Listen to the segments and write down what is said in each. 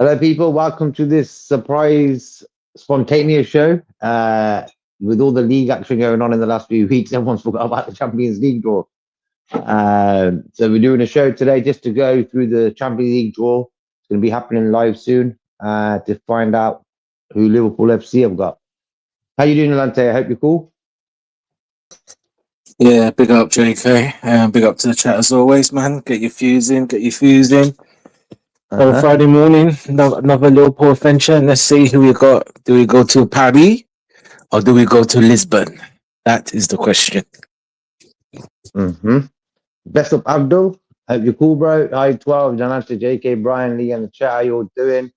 Hello, people. Welcome to this surprise, spontaneous show. With all the league action going on in the last few weeks, everyone's forgot about the Champions League draw. So we're doing a show today just to go through the Champions League draw. It's going to be happening live soon to find out who Liverpool FC have got. How you doing, Lante? I hope you're cool. Yeah, big up JK, and big up to the chat as always, man. Get your fuse in. Friday morning, another Liverpool adventure. And let's see who we got. Do we go to Paris or do we go to Lisbon? That is the question. Best up, Abdul. Hope you're cool, bro. I12, Janata, JK, Brian, Lee, and the chat. How you all doing?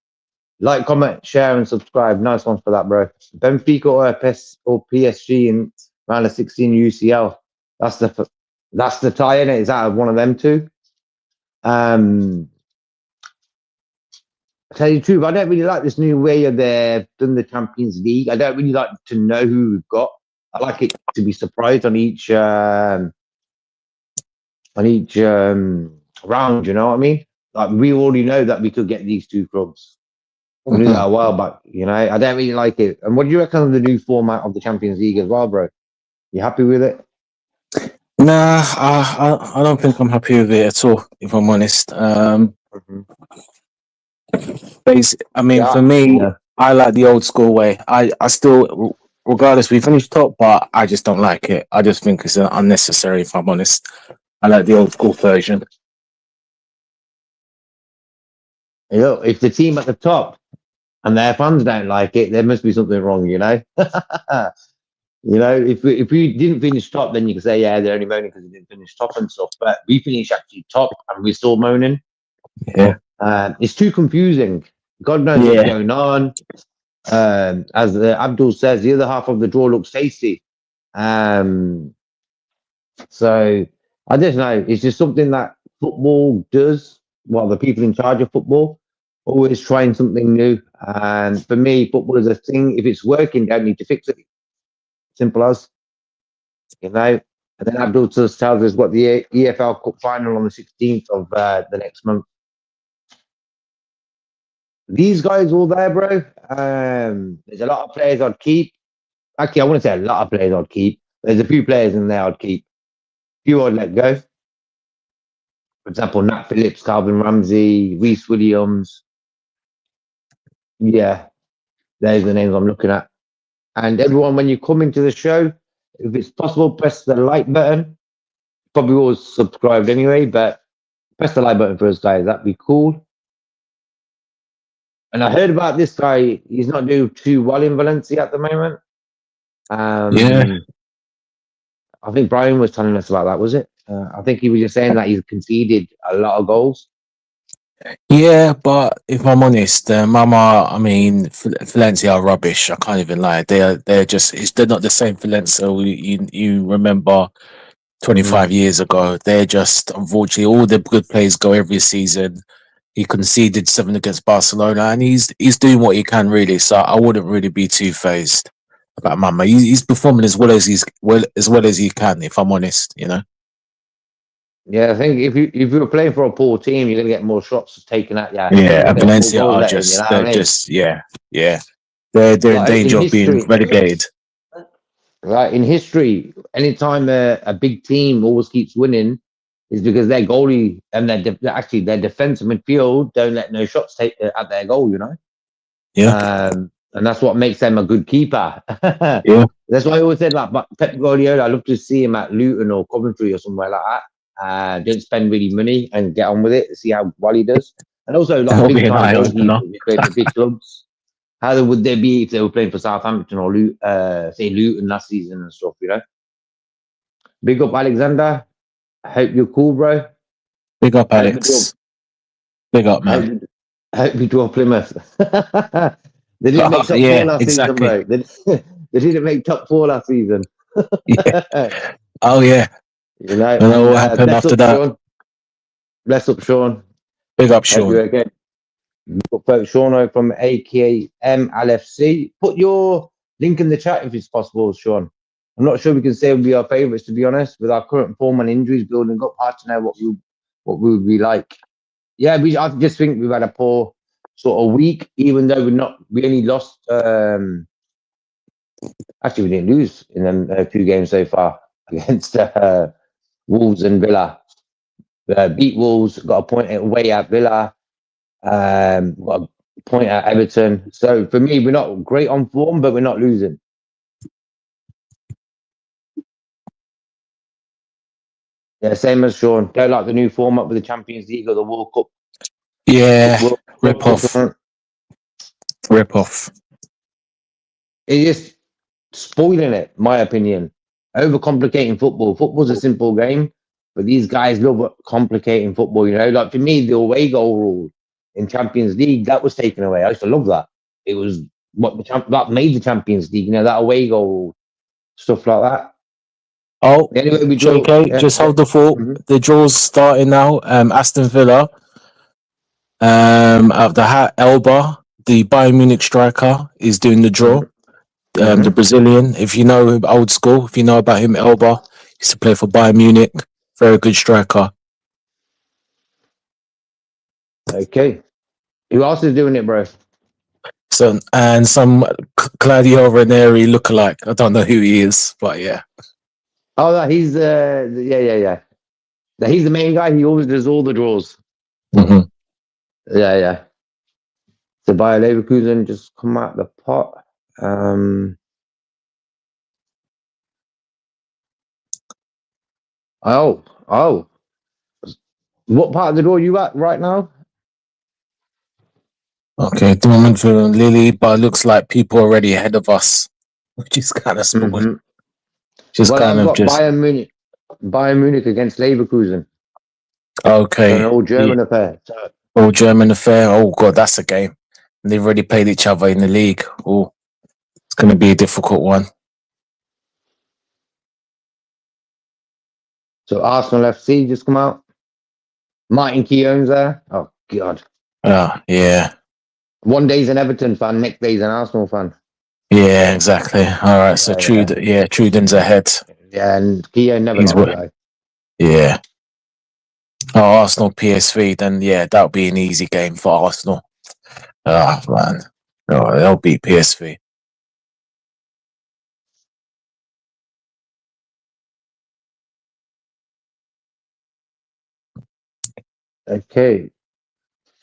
Like, comment, share, and subscribe. Nice one for that, bro. Benfica or PSG in round of 16 UCL. That's the tie in it. Is out of one of them two. I tell you the truth, I don't really like this new way of they've done the Champions League. I don't really like to know who we've got. I like it to be surprised on each round. You know what I mean? Like we already know that we could get these two clubs. We knew that a while back. You know, I don't really like it. And what do you reckon of the new format of the Champions League as well, bro? You happy with it? Nah, I don't think I'm happy with it at all. If I'm honest, for me, I like the old school way. I still, regardless, we finished top, but I just don't like it. I just think it's unnecessary. If I'm honest, I like the old school version. You know, if the team at the top and their fans don't like it, there must be something wrong. You know. You know, if we didn't finish top, then you could say, yeah, they're only moaning because we didn't finish top and stuff. But we finished actually top, and we're still moaning. Yeah, it's too confusing. God knows what's going on. As Abdul says, the other half of the draw looks tasty. So I don't know. It's just something that football does. Well, the people in charge of football always trying something new. And for me, football is a thing. If it's working, don't need to fix it. Simple as, you know. And then Abdul just tells us what the EFL Cup final on the 16th of the next month. These guys all there, bro. There's a lot of players I'd keep. Actually, I wouldn't say a lot of players I'd keep. There's a few players in there I'd keep. A few I'd let go. For example, Nat Phillips, Calvin Ramsey, Reece Williams. Yeah, there's the names I'm looking at. And everyone, when you come into the show, if it's possible, press the like button. Probably all subscribed anyway, but press the like button for us, guys. That'd be cool. And I heard about this guy. He's not doing too well in Valencia at the moment. I think Brian was telling us about that, was it? I think he was just saying that he's conceded a lot of goals. Yeah, but if I'm honest, Valencia are rubbish. I can't even lie. They're not the same Valencia you remember 25 years ago. They're just, unfortunately, all the good players go every season. He conceded 7 against Barcelona, and he's doing what he can really. So I wouldn't really be too phased about Mama. He's performing as well as he can. If I'm honest, you know. Yeah, I think if you were playing for a poor team, you're gonna get more shots taken at you. Yeah, Valencia are they're in danger of being relegated. Right, in history, anytime a big team always keeps winning, is because their goalie and their defensive midfield don't let no shots take at their goal. You know. Yeah. And that's what makes them a good keeper. Yeah. That's why I always said like Pep Guardiola. I love to see him at Luton or Coventry or somewhere like that. Don't spend really money and get on with it. See how well he does. And also, like big time goalkeepers, big clubs. How would they be if they were playing for Southampton or Luton last season and stuff? You know. Big up, Alexander. I hope you're cool, bro. Big up, Alex. Big up, man. I hope you draw Plymouth. They didn't make top 4 last season, bro. They didn't make top 4 last season. Yeah. Oh yeah. You know, what happened after that? Sean. Bless up, Sean. Big up, Sean. Again. Sean from AKM LFC. Put your link in the chat if it's possible, Sean. I'm not sure we can say we'll be our favourites, to be honest. With our current form and injuries building up, hard to know what we would be like. Yeah, I just think we've had a poor sort of weak, even though we only lost. Actually, we didn't lose in them 2 games so far against Wolves and Villa. Beat Wolves, got a point away at Villa, got a point at Everton. So for me, we're not great on form, but we're not losing. Yeah, same as Sean. Don't like the new format with the Champions League or the World Cup. Yeah, World rip Cup off. tournament. Rip off. It's just spoiling it, my opinion. Overcomplicating football. Football's a simple game, but these guys love complicating football. You know, like for me, the away goal rule in Champions League that was taken away. I used to love that. It was what that made the Champions League. You know, that away goal rule, stuff like that. Oh, Anyway, we draw. JK, Yeah, just yeah. hold the thought. The draw's starting now. Aston Villa, of the Elba, the Bayern Munich striker, is doing the draw. The Brazilian, if you know him, old school, if you know about him, Elba used to play for Bayern Munich. Very good striker. Okay. Who else is doing it, bro? So, and some Claudio Ranieri lookalike. I don't know who he is, but yeah. Oh, no, he's yeah. He's the main guy. He always does all the draws. Mm-hmm. Yeah. So Bayer Leverkusen just come out the pot. Oh. What part of the draw you at right now? Okay, Dortmund for Lily, but it looks like people are already ahead of us, which is kind of spoiled. Just Well, kind I've of got just Bayern Munich against Leverkusen. okay. An old German affair. All German affair. Oh god, that's a game. They've already played each other in the league. Oh, it's going to be a difficult one. So Arsenal FC just come out. Martin Keown's there. Oh god. Yeah. One day's an Everton fan, next day's an Arsenal fan. Yeah, exactly. All right. So Truden's ahead. Yeah, and Keown never got a guy. Yeah. Oh, Arsenal PSV. Then yeah, that'll be an easy game for Arsenal. Oh man. Oh, they'll beat PSV. Okay.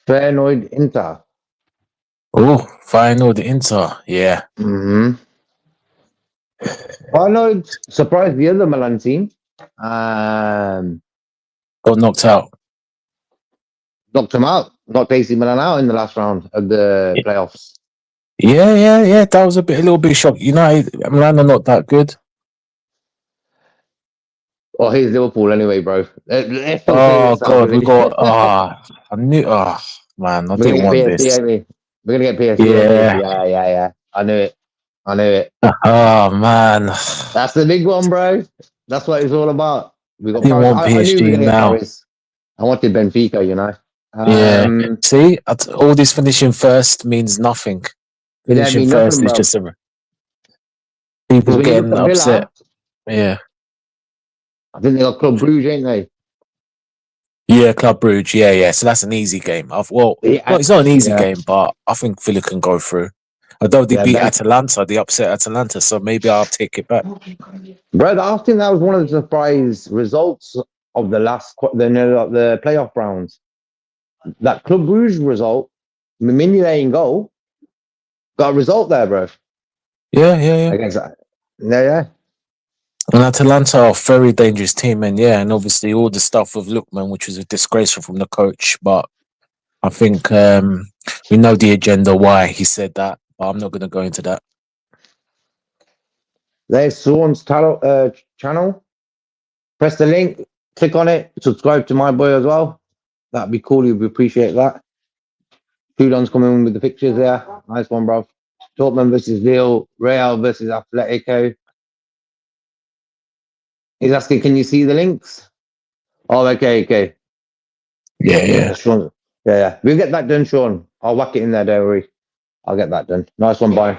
Feyenoord Inter. Oh, Feyenoord Inter. Yeah. Feyenoord surprised the other Milan team. Got knocked out. Knocked him out. Knocked AC Milan out in the last round of the playoffs. Yeah. That was a little bit shock. United, Milan are not that good. Well, here's Liverpool anyway, bro. Oh god, we got I knew. Oh man, I didn't want PSG, this. We're gonna get PSG. Yeah. I knew it. Oh man, that's the big one, bro. That's what it's all about. We got. I knew we were gonna now. get Paris. I wanted Benfica, you know. Yeah. See, all this finishing first means nothing. Finishing first is just people getting upset. Yeah. I think they got Club Brugge, ain't they? Yeah, Club Brugge. Yeah. So that's an easy game. It's not an easy game, but I think Villa can go through. Although they beat Atalanta, they upset Atalanta, so maybe I'll take it back. Bro, I think that was one of the surprise results of the playoff rounds. That Club Brugge result, Mignolet in goal, got a result there, bro. Yeah. Against that. Yeah. And Atalanta are a very dangerous team, and obviously all the stuff with Lookman, which was a disgrace from the coach. But I think we know the agenda why he said that, but I'm not going to go into that. There's Sean's channel. Press the link, click on it, subscribe to my boy as well. That'd be cool. You'd appreciate that. Trudon's coming in with the pictures there. Nice one, bro. Dortmund versus Real versus Atletico. He's asking, can you see the links? Oh, okay. Yeah. Sean. Yeah. We'll get that done, Sean. I'll whack it in there, don't worry. I'll get that done. Nice one, bye.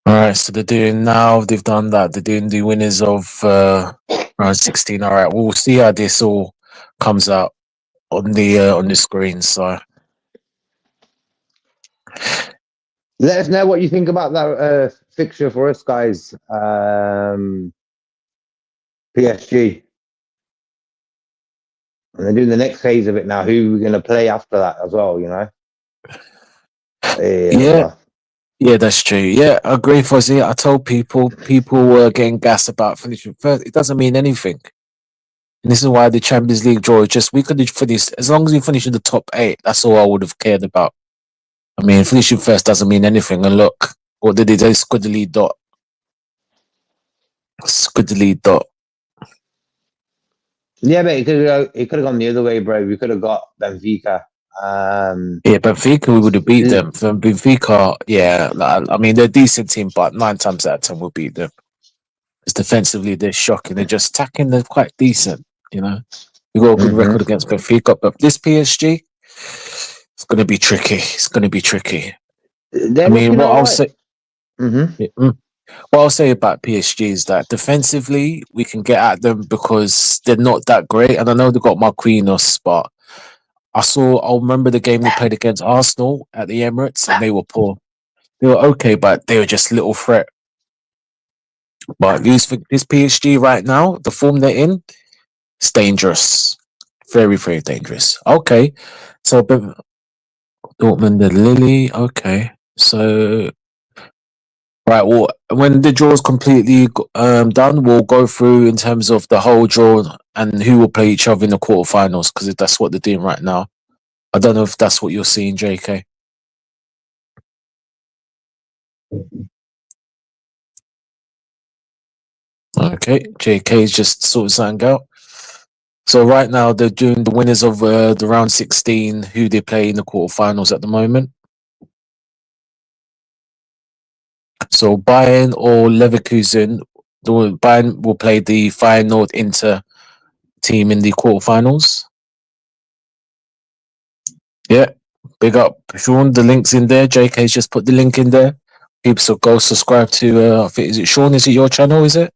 All right, so they've done that. They're doing the winners of round 16. All right, we'll see how this all comes out on the screen. So Let us know what you think about that fixture for us, guys. PSG. And they're doing the next phase of it now. Who we're going to play after that as well, you know? Yeah, yeah, that's true. Yeah, I agree, Fozzie. I told people were getting gassed about finishing first. It doesn't mean anything. And this is why the Champions League draw is just we could have finished as long as we finish in the top 8. That's all I would have cared about. I mean, finishing first doesn't mean anything. And look, what did they do? Squiddly dot. Squiddly dot. Yeah, but it could have gone the other way, bro. We could have got Benfica. Yeah, Benfica, we would have beat them. From Benfica, yeah, I mean, they're a decent team, but 9 times out of 10 we'll beat them. It's defensively, they're shocking. They're just attacking, they're quite decent, you know. We got a good record against Benfica, but this PSG, it's going to be tricky. It's going to be tricky. They're I mean, looking what all I'll right. say. What I'll say about PSG is that defensively we can get at them because they're not that great, and I know they got Marquinhos, but I'll remember the game they played against Arsenal at the Emirates, and they were poor. They were okay, but they were just little threat. But this PSG right now, the form they're in, it's dangerous, very very dangerous. Okay, so Dortmund, the Lily. Okay, so right, well, when the draw is completely done, we'll go through in terms of the whole draw and who will play each other in the quarterfinals because that's what they're doing right now. I don't know if that's what you're seeing, JK. Okay, JK is just sorting something out. So right now they're doing the winners of the round 16, who they play in the quarterfinals at the moment. So Bayern or Leverkusen, Bayern will play the Feyenoord Inter team in the quarterfinals. Yeah, big up, Sean. The link's in there. JK's just put the link in there. People, so go subscribe to. I think is it Sean? Is it your channel? Is it?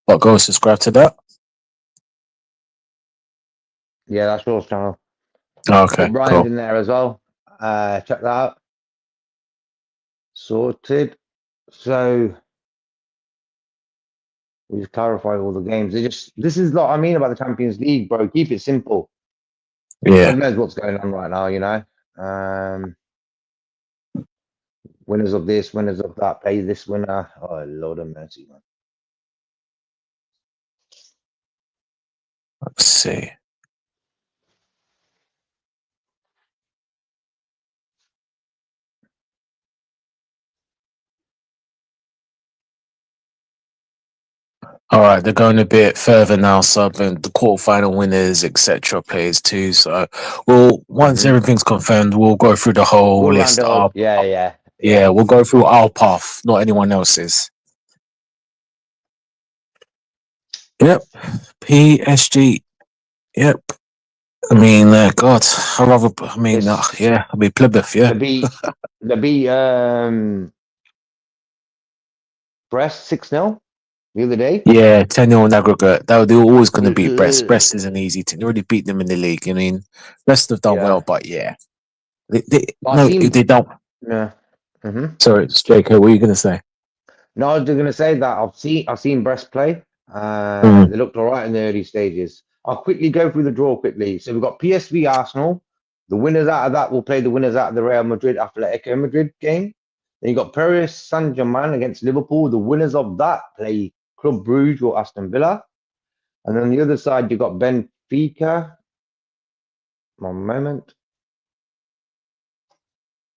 But go subscribe to that. Yeah, that's your channel. Okay, Put Brian's cool. in there as well. Check that out. Sorted. So we've clarified all the games. This is what I mean about the Champions League, bro. Keep it simple. Yeah, God knows what's going on right now, you know. Winners of this, winners of that, play this winner. Oh Lord of mercy, man. let's see. All right, they're going a bit further now, subbing the quarterfinal winners, etc. Plays too. So, once everything's confirmed, we'll go through the whole We'll round list. it up. Yeah. Yeah, we'll go through our path, not anyone else's. Yep, PSG. Yep. I mean, God, I rather. I mean, It's yeah, I mean Plymouth. Yeah, the beat Brest 6-0 the other day. yeah, 10-0 in aggregate. They're always going to beat Brest. Brest is an easy team. They already beat them in the league. I mean, Brest have done well, Yeah. but yeah, I've seen they don't. yeah. Sorry, it's JK. What are you going to say? No, I was just gonna say that I've seen Brest play. Mm. They looked all right in the early stages. I'll quickly go through the draw quickly. So we've got PSV Arsenal. The winners out of that will play the winners out of the Real Madrid Atletico Madrid game. Then you got Paris Saint-Germain against Liverpool. The winners of that play Club Brugge or Aston Villa. And then on the other side, you got Benfica. One moment.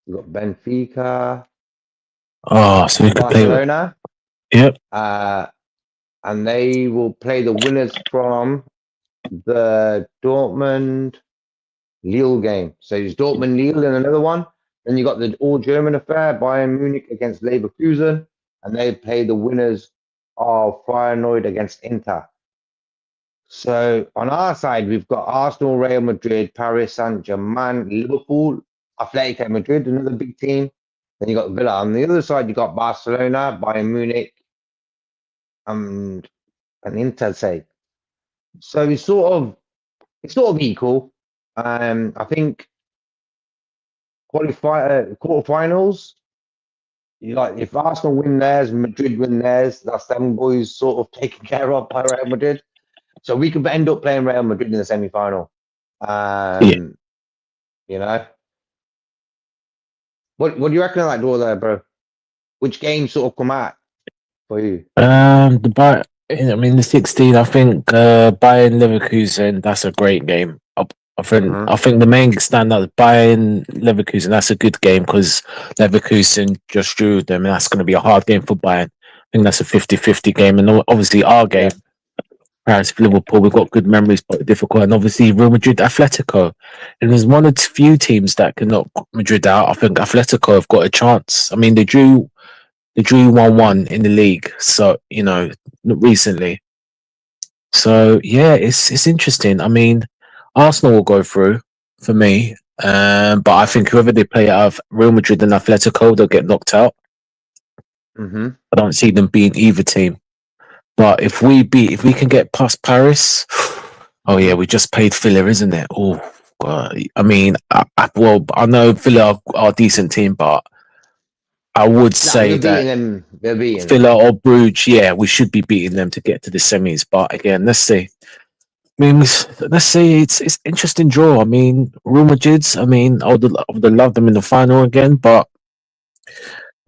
You got Benfica Oh, so we and could play with. Barcelona. Yep. And they will play the winners from the Dortmund Lille game. So it's Dortmund Lille in another one. Then you got the all German affair, Bayern Munich against Leverkusen, and they play the winners of Feyenoord against Inter. So on our side, we've got Arsenal, Real Madrid, Paris Saint-Germain, Liverpool, Atletico Madrid, another big team. Then you got Villa. On the other side, you got Barcelona, Bayern Munich, and Inter. Say so. It's sort of equal. I think quarterfinals. Like if Arsenal win theirs, Madrid win theirs, that's them boys sort of taken care of by Real Madrid. So we could end up playing Real Madrid in the semi-final. Yeah. Um, you know, what do you reckon of that draw there, bro? Which game sort of come out for you? The I mean the 16. I think Bayern Leverkusen. That's a great game. Mm-hmm. I think the main standout Bayern Leverkusen. That's a good game because Leverkusen just drew them, and that's going to be a hard game for Bayern. I think that's a 50-50 game, and obviously our game, Yeah. Paris Liverpool. We've got good memories, but difficult, and obviously Real Madrid Atletico. And there's one or two few teams that can knock Madrid out. I think Atletico have got a chance. I mean, they drew 1-1 in the league, so recently. So yeah, it's interesting. I mean, Arsenal will go through for me, but I think whoever they play out of Real Madrid and Atletico, they'll get knocked out. Mm-hmm. I don't see them being either team. But if we can get past Paris, oh yeah, Mm-hmm. we just played Villa, isn't it? Oh, God. I mean, I know Villa are a decent team, but I would Nah, say we're beating that them. They're beating them. Villa or Bruges, yeah, we should be beating them to get to the semis. But again, let's see. I mean, let's say it's interesting draw. I mean, Real Madrid's. I mean, I would love them in the final again, but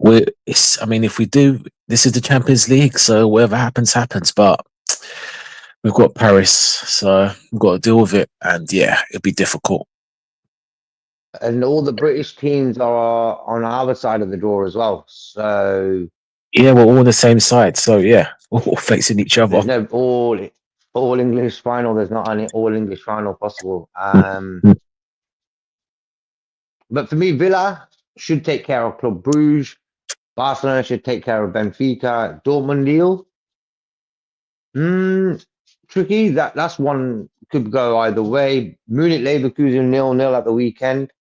I mean, if we do, this is the Champions League, so whatever happens, happens. But we've got Paris, so we've got to deal with it, and yeah, it'll be difficult. And all the British teams are on our side of the draw as well. So Yeah, we're all on the same side, so yeah, we're all facing each other. there's no all English final. There's not any all English final possible. Mm. But for me, Villa should take care of Club Bruges. Barcelona should take care of Benfica. Dortmund Lille. Tricky. That's one could go either way. Munich Leverkusen 0-0 at the weekend.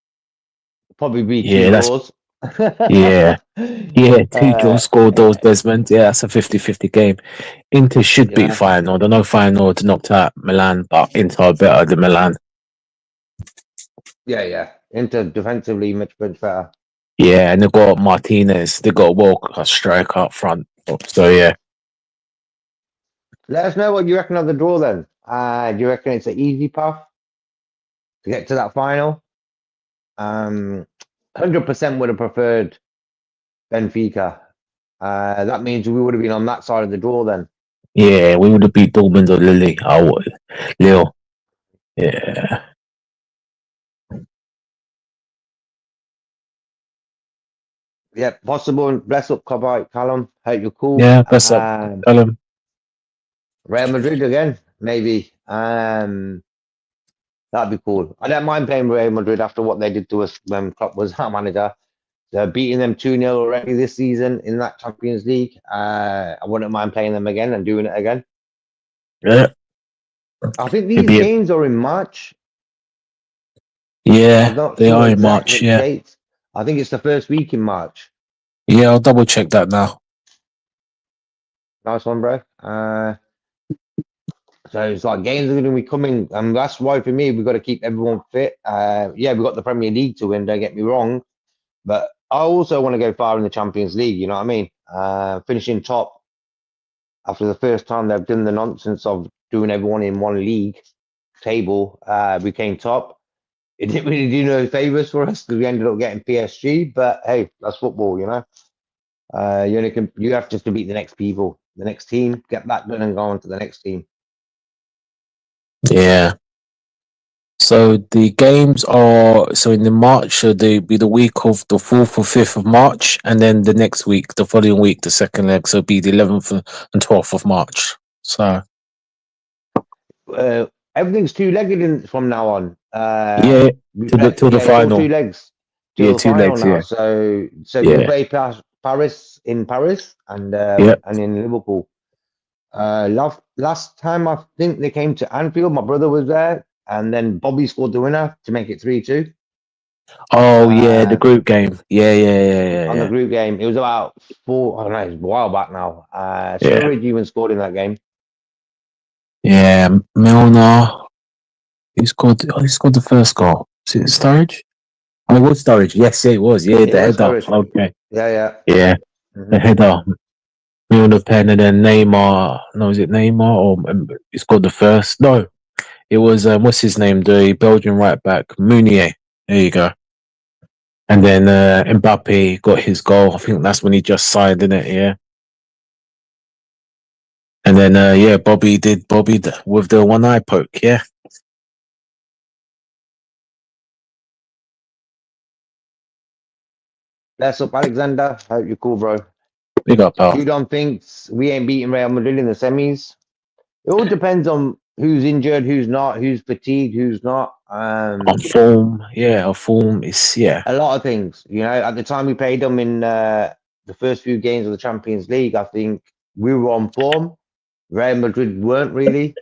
Probably be two Yeah, draws. yeah, yeah. Two draws scored those Yeah, Desmond. Yeah, that's a 50-50 game. Inter should beat Feyenoord. I know Feyenoord knocked out Milan, but Inter are better than Milan. yeah. Inter defensively much better. Yeah, and they've got Martinez. They've got a world-class striker up front. So yeah. Let us know what you reckon of the draw then. Do you reckon it's an easy path to get to that final? 100% would have preferred Benfica. That means we would have been on that side of the draw then. Yeah, we would have beat Dortmund or Lille. Yeah. Yeah, possible. Bless up, Callum. Hope you're cool. Yeah, that's up. Callum. Real Madrid again, maybe. That'd be cool. I don't mind playing Real Madrid after what they did to us when Klopp was our manager. They're beating them 2-0 already this season in that Champions League. I wouldn't mind playing them again and doing it again. Yeah. I think these games are in March. Yeah, I'm not they sure are in exact March. which Yeah. dates. I think it's the first week in March. Yeah, I'll double check that now. Nice one, bro. So it's like games are going to be coming, and that's why for me we've got to keep everyone fit. Yeah, we've got the Premier League to win. Don't get me wrong, but I also want to go far in the Champions League. You know what I mean? Finishing top after the first time they've done the nonsense of doing everyone in one league table. We came top. It didn't really do no favors for us because we ended up getting PSG. But hey, that's football, you know. You have just to beat the next people, the next team, get that done, and go on to the next team. Yeah. So the games are in the March. So they be the week of the 4th or 5th of March, and then the next week, the following week, the second leg. So it'll be the 11th and 12th of March. So Everything's two-legged from now on. yeah, We till play, the it's all two final. legs Yeah, till the two final legs. now. Yeah, So we yeah, play Paris in Paris and yeah. in Liverpool. Last time I think they came to Anfield. My brother was there, and then Bobby scored the winner to make it 3-2. Oh yeah, the group game. Yeah, On the group game. It was about I don't know, it's a while back now. yeah. Sturridge even scored in that game. Yeah, Milner. He scored the first goal. Is it Sturridge? Oh, it was Sturridge. Yes, it was. Yeah, It the was header. Sturridge. Okay. Yeah. Yeah, the Hmm. header. Neil Le Pen and then Neymar. No, is it Neymar or it's got the first? No, it was what's his name? The Belgian right back Meunier. There you go. And then Mbappe got his goal. I think that's when he just signed in it. Yeah. And then yeah, with the one eye poke. Yeah, Bless up, Alexander. Hope you're cool, bro. big up, pal. Judon thinks we ain't beating Real Madrid in the semis. It all depends on who's injured, who's not, who's fatigued, who's not. On form, yeah, our form is yeah. A lot of things. You know, at the time we played them in the first few games of the Champions League, I think we were on form. Real Madrid weren't really.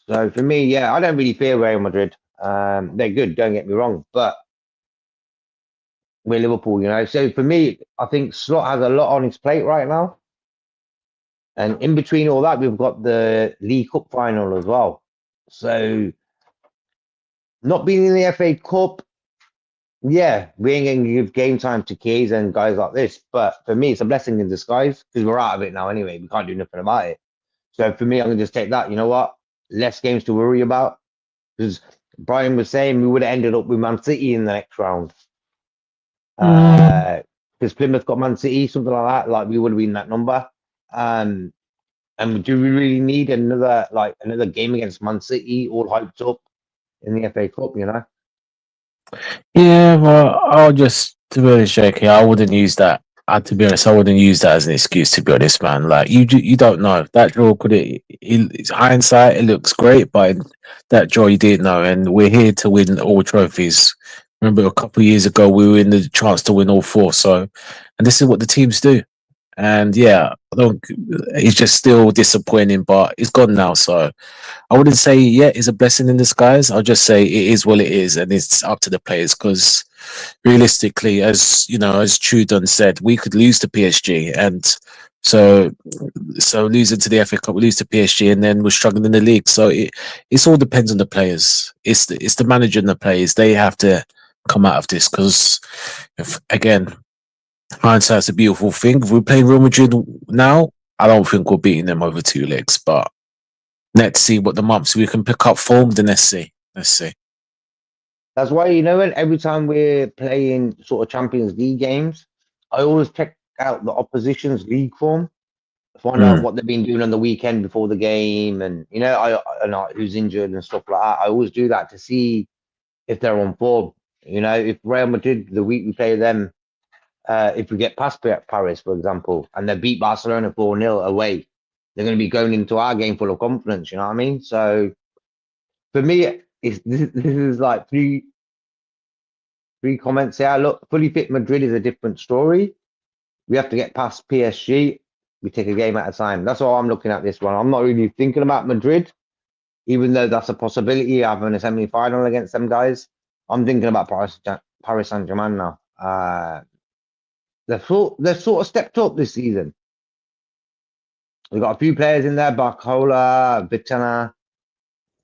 So for me, yeah, I don't really fear Real Madrid. They're good, don't get me wrong, but we're Liverpool, you know. So for me, I think Slot has a lot on his plate right now. And in between all that, we've got the League Cup final as well. So not being in the FA Cup, yeah, we ain't going to give game time to Keys and guys like this. But for me, it's a blessing in disguise because we're out of it now anyway. We can't do nothing about it. So for me, I'm going to just take that. You know what? Less games to worry about. Because Brian was saying we would have ended up with Man City in the next round. Because Plymouth got Man City, something like that. Like we would have been that number. And do we really need another game against Man City, all hyped up in the FA Cup? You know. Yeah, well, I'll just to be honest, JK, I wouldn't use that. To be honest, I wouldn't use that as an excuse. To be honest, man, like you don't know that draw could it's hindsight. It looks great, but that draw you didn't know, and we're here to win all trophies. Remember, a couple of years ago, we were in the chance to win all four. So, and this is what the teams do. And yeah, I don't. It's just still disappointing, but it's gone now. So I wouldn't say yeah, it's a blessing in disguise. I'll just say it is what it is, and it's up to the players. Because realistically, as you know, as Trudon said, we could lose to PSG, and so losing to the FA Cup, we lose to PSG, and then we're struggling in the league. So it's all depends on the players. It's the manager and the players. They have to come out of this because, again, hindsight's a beautiful thing. If we play Real Madrid now, I don't think we're beating them over two legs, but let's see what the months we can pick up form. Then let's see. Let's see. That's why you know, when every time we're playing sort of Champions League games, I always check out the opposition's league form, find out Mm. what they've been doing on the weekend before the game, and you know, I know who's injured and stuff like that. I always do that to see if they're on form. You know, if Real Madrid the week we play them, if we get past Paris, for example, and they beat Barcelona 4-0 away, they're going to be going into our game full of confidence. You know what I mean? So for me, this is like three comments here. Look, fully fit Madrid is a different story. We have to get past PSG. We take a game at a time. That's how I'm looking at this one. I'm not really thinking about Madrid, even though that's a possibility having a semi-final against them guys. I'm thinking about Paris Saint-Germain now. They've sort of stepped up this season. We've got a few players in there, Barcola, Vitana,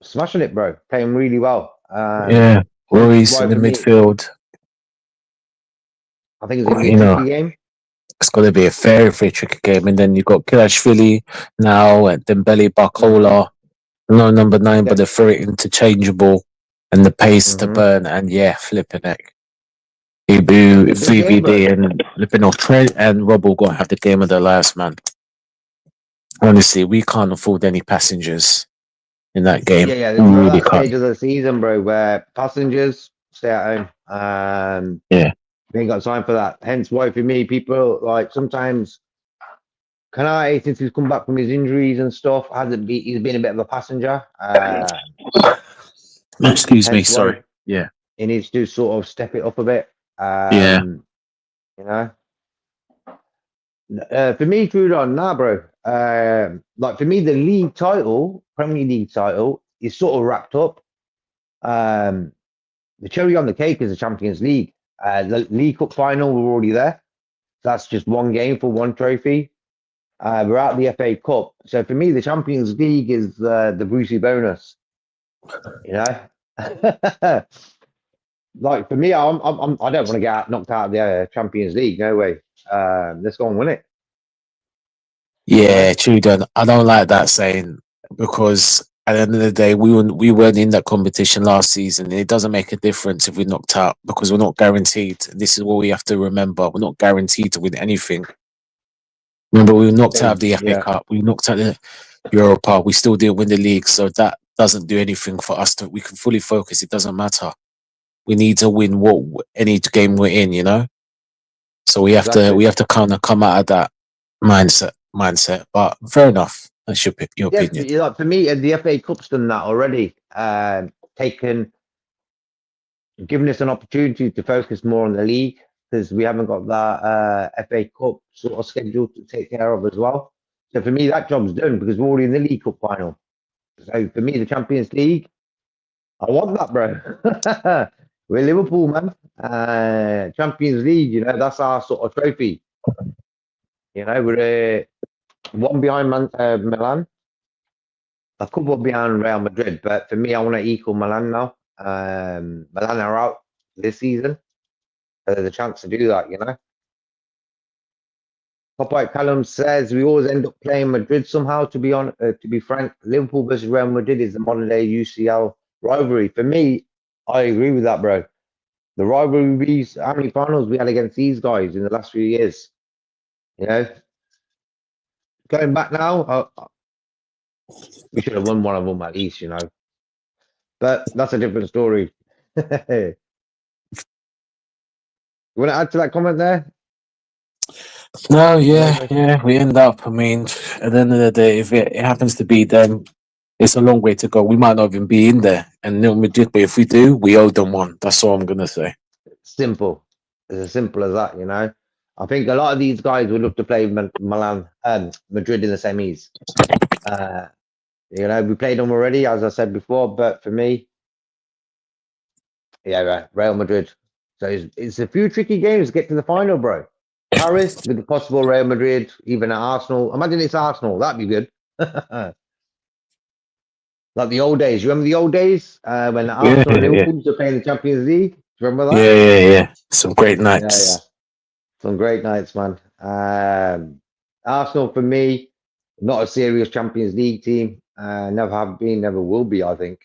smashing it, bro. Playing really well. Yeah, Which is Royce why in the for me, midfield. I think it's going to be a You know, tricky game. it's going to be a very, very tricky game. And then you've got Kilashvili now, and Dembele, Mm-hmm. Barcola. No number nine, but they're very interchangeable and the pace to Mm-hmm. burn. And yeah, flipping heck. It's going Ibu, to be a big game, bro. 3BD, and flipping off Trent and Rob will go have the game of their lives, man. Honestly, we can't afford any passengers in that game. Yeah. We We're at really that can't. stage of the season, bro, where passengers stay at home. Yeah. We ain't got time for that. Hence why, for me, people like sometimes Kanate, since he's come back from his injuries and stuff, hasn't been. He's been a bit of a passenger. Excuse me, Hence why sorry. Yeah. he needs to sort of step it up a bit. Yeah. You know, for me, Trudon, nah, bro. Like for me, the league title, Premier League title, is sort of wrapped up. Um, the cherry on the cake is the Champions League. The League Cup final, we're already there. That's just one game for one trophy. We're out the FA Cup. So for me, the Champions League is the Brucey bonus, you know? Like for me, I don't want to get knocked out of the Champions League. No way. Let's go and win it. You know? Yeah, true. Then I don't like that saying because at the end of the day, we weren't in that competition last season. It doesn't make a difference if we're knocked out because we're not guaranteed. This is what we have to remember. We're not guaranteed to win anything. Remember, we were knocked out of the FA Yeah, Cup. We knocked out the Europa. We still didn't win the league, so that doesn't do anything for us. We can fully focus. It doesn't matter. We need to win what any game we're in. So we exactly. have to kind of come out of that mindset. But fair enough. That's your Yeah, opinion. like for me, the FA Cup's done that already. Taken, given us an opportunity to focus more on the league because we haven't got that FA Cup sort of schedule to take care of as well. So for me, that job's done because we're already in the League Cup final. So for me, the Champions League, I want that, bro. We're Liverpool, man. Champions League, that's our sort of trophy. We're one behind Milan, a couple behind Real Madrid, but for me, I want to equal Milan now. Milan are out this season, so there's a chance to do that. Pop Callum says we always end up playing Madrid somehow. To be frank, Liverpool versus Real Madrid is the modern day UCL rivalry. For me, I agree with that, bro. The rivalries, how many finals we had against these guys in the last few years? You know, going back now, we should have won one of them at least. But that's a different story. You want to add to that comment there? No, yeah, Maybe. yeah. We end up. I mean, at the end of the day, if it happens to be them, it's a long way to go. We might not even be in there, and Real Madrid. But if we do, we owe them one. That's all I'm gonna say. Simple. It's as simple as that. I think a lot of these guys would love to play Milan, Madrid in the semis. We played them already, as I said before. But for me, yeah, right, Real Madrid. So it's a few tricky games to get to the final, bro. Paris with the possible Real Madrid, even at Arsenal. Imagine it's Arsenal. That'd be good. Like the old days. You remember the old days when Yeah, Arsenal and yeah, Liverpool were playing the Champions League? Do you remember that? yeah. Some great Yeah, yeah. nights. Some great nights, man. Arsenal for me, not a serious Champions League team. Never have been, never will be. I think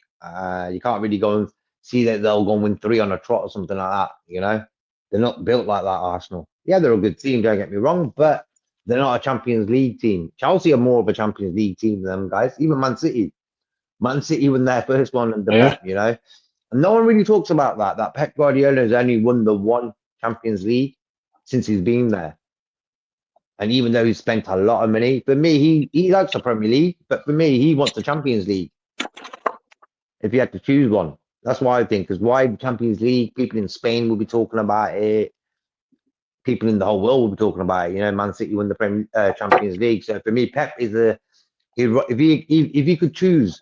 you can't really go and see that they'll go and win three on a trot or something like that. They're not built like that. Arsenal, yeah, they're a good team. Don't get me wrong, but they're not a Champions League team. Chelsea are more of a Champions League team than them guys. Even Man City. Man City won their first one under Yeah, Pep. And no one really talks about that. That Pep Guardiola has only won the one Champions League since he's been there. And even though he's spent a lot of money, for me, he likes the Premier League, but for me, he wants the Champions League. If he had to choose one, that's why I think. Because why the Champions League? People in Spain will be talking about it. People in the whole world will be talking about it. Man City won the Champions League. So for me, Pep is if he could choose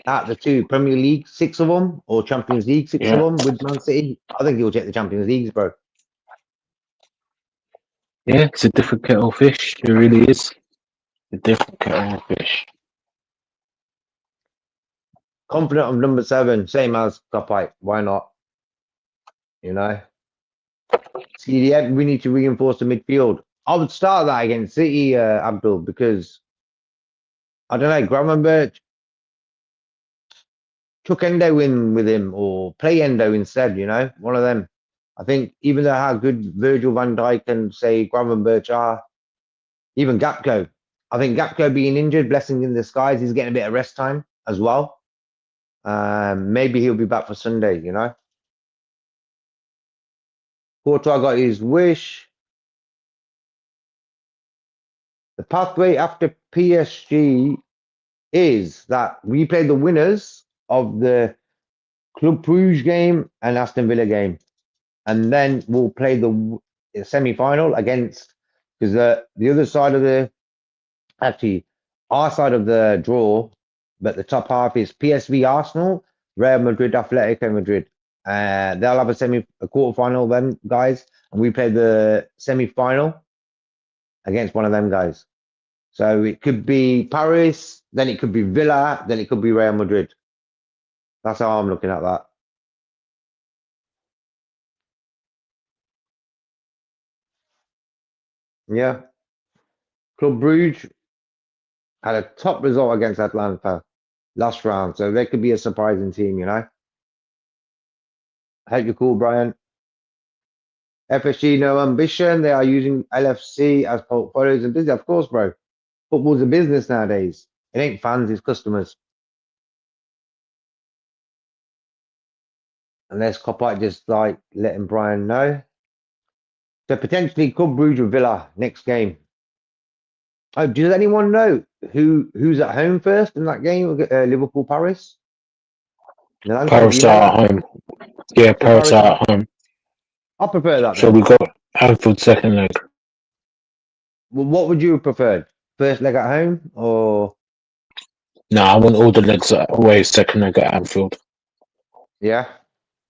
out of the two Premier League, six of them, or Champions League, six of yeah, them with Man City, I think he'll take the Champions Leagues, bro. yeah. It's a different kettle of fish. It really is a different kettle of fish. Confident of number 7, same as Copite. Why not? You know. CDM, we need to reinforce the midfield. I would start that against City, Abdul, because I don't know, Gravenberch, chuck Endo in with him or play Endo instead, one of them. I think even though how good Virgil van Dijk and say Gravenberch are, even Gapco. I think Gapco being injured, blessing in disguise, he's getting a bit of rest time as well. Maybe he'll be back for Sunday. Courtois got his wish. The pathway after PSG is that we play the winners of the Club Brugge game and Aston Villa game, and then we'll play the semi-final against because the other side of actually our side of the draw, but the top half is PSV Arsenal, Real Madrid, Atletico Madrid. They'll have a quarterfinal then, guys, and we play the semi-final against one of them guys. So it could be Paris, then it could be Villa, then it could be Real Madrid. That's how I'm looking at that. Yeah. Club Brugge had a top result against Atlanta last round, so they could be a surprising team, you know. Hope you're cool, Brian. FSG, no ambition. They are using LFC as portfolios and business. Of course, bro. Football's a business nowadays. It ain't fans, it's customers. Unless Copite just like letting Brian know. So potentially Club Brugge with Villa next game. Oh, does anyone know who's at home first in that game? Liverpool Paris. The landscape, you Paris know are that. at home. Yeah, So Paris Paris, are at home. I prefer that So then. we got Anfield second leg. Well, what would you have preferred? First leg at home or No, I want all the legs away second leg at Anfield. yeah,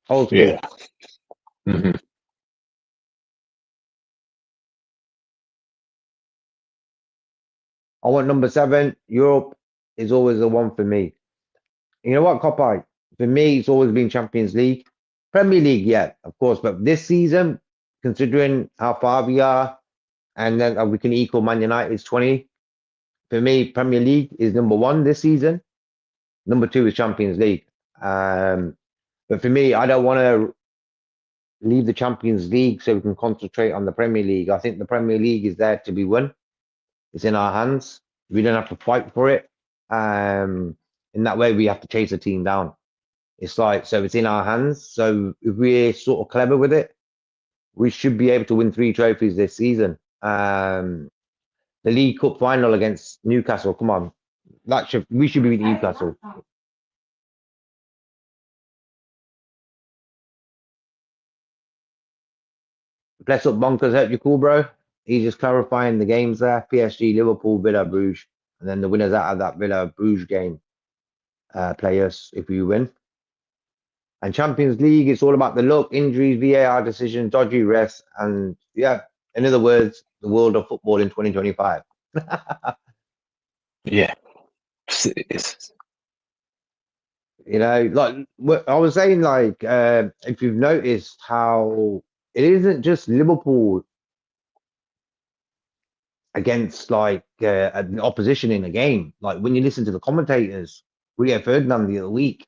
old Yeah. school? hmm I want number 7. Europe is always the one for me. You know what, Copite? For me, it's always been Champions League. Premier League, yeah, of course. But this season, considering how far we are, and then we can equal Man United's 20, for me, Premier League is number 1 this season. Number 2 is Champions League. But for me, I don't want to leave the Champions League so we can concentrate on the Premier League. I think the Premier League is there to be won. It's in our hands. We don't have to fight for it. In that way, we have to chase a team down. It's like, so it's in our hands. So if we're sort of clever with it, we should be able to win 3 trophies this season. The League Cup final against Newcastle, come on. We should be beating Newcastle. Bless up Bonkers, hope you're cool, bro. He's just clarifying the games there. PSG, Liverpool, Villa, Bruges. And then the winners out of that Villa Bruges game play us if we win. And Champions League, it's all about the luck, injuries, VAR decisions, dodgy refs, and yeah, in other words, the world of football in 2025. Yeah. It's, You know, like I was saying, like if you've noticed how it isn't just Liverpool against like an opposition in a game. Like when you listen to the commentators, Rio Ferdinand the other week,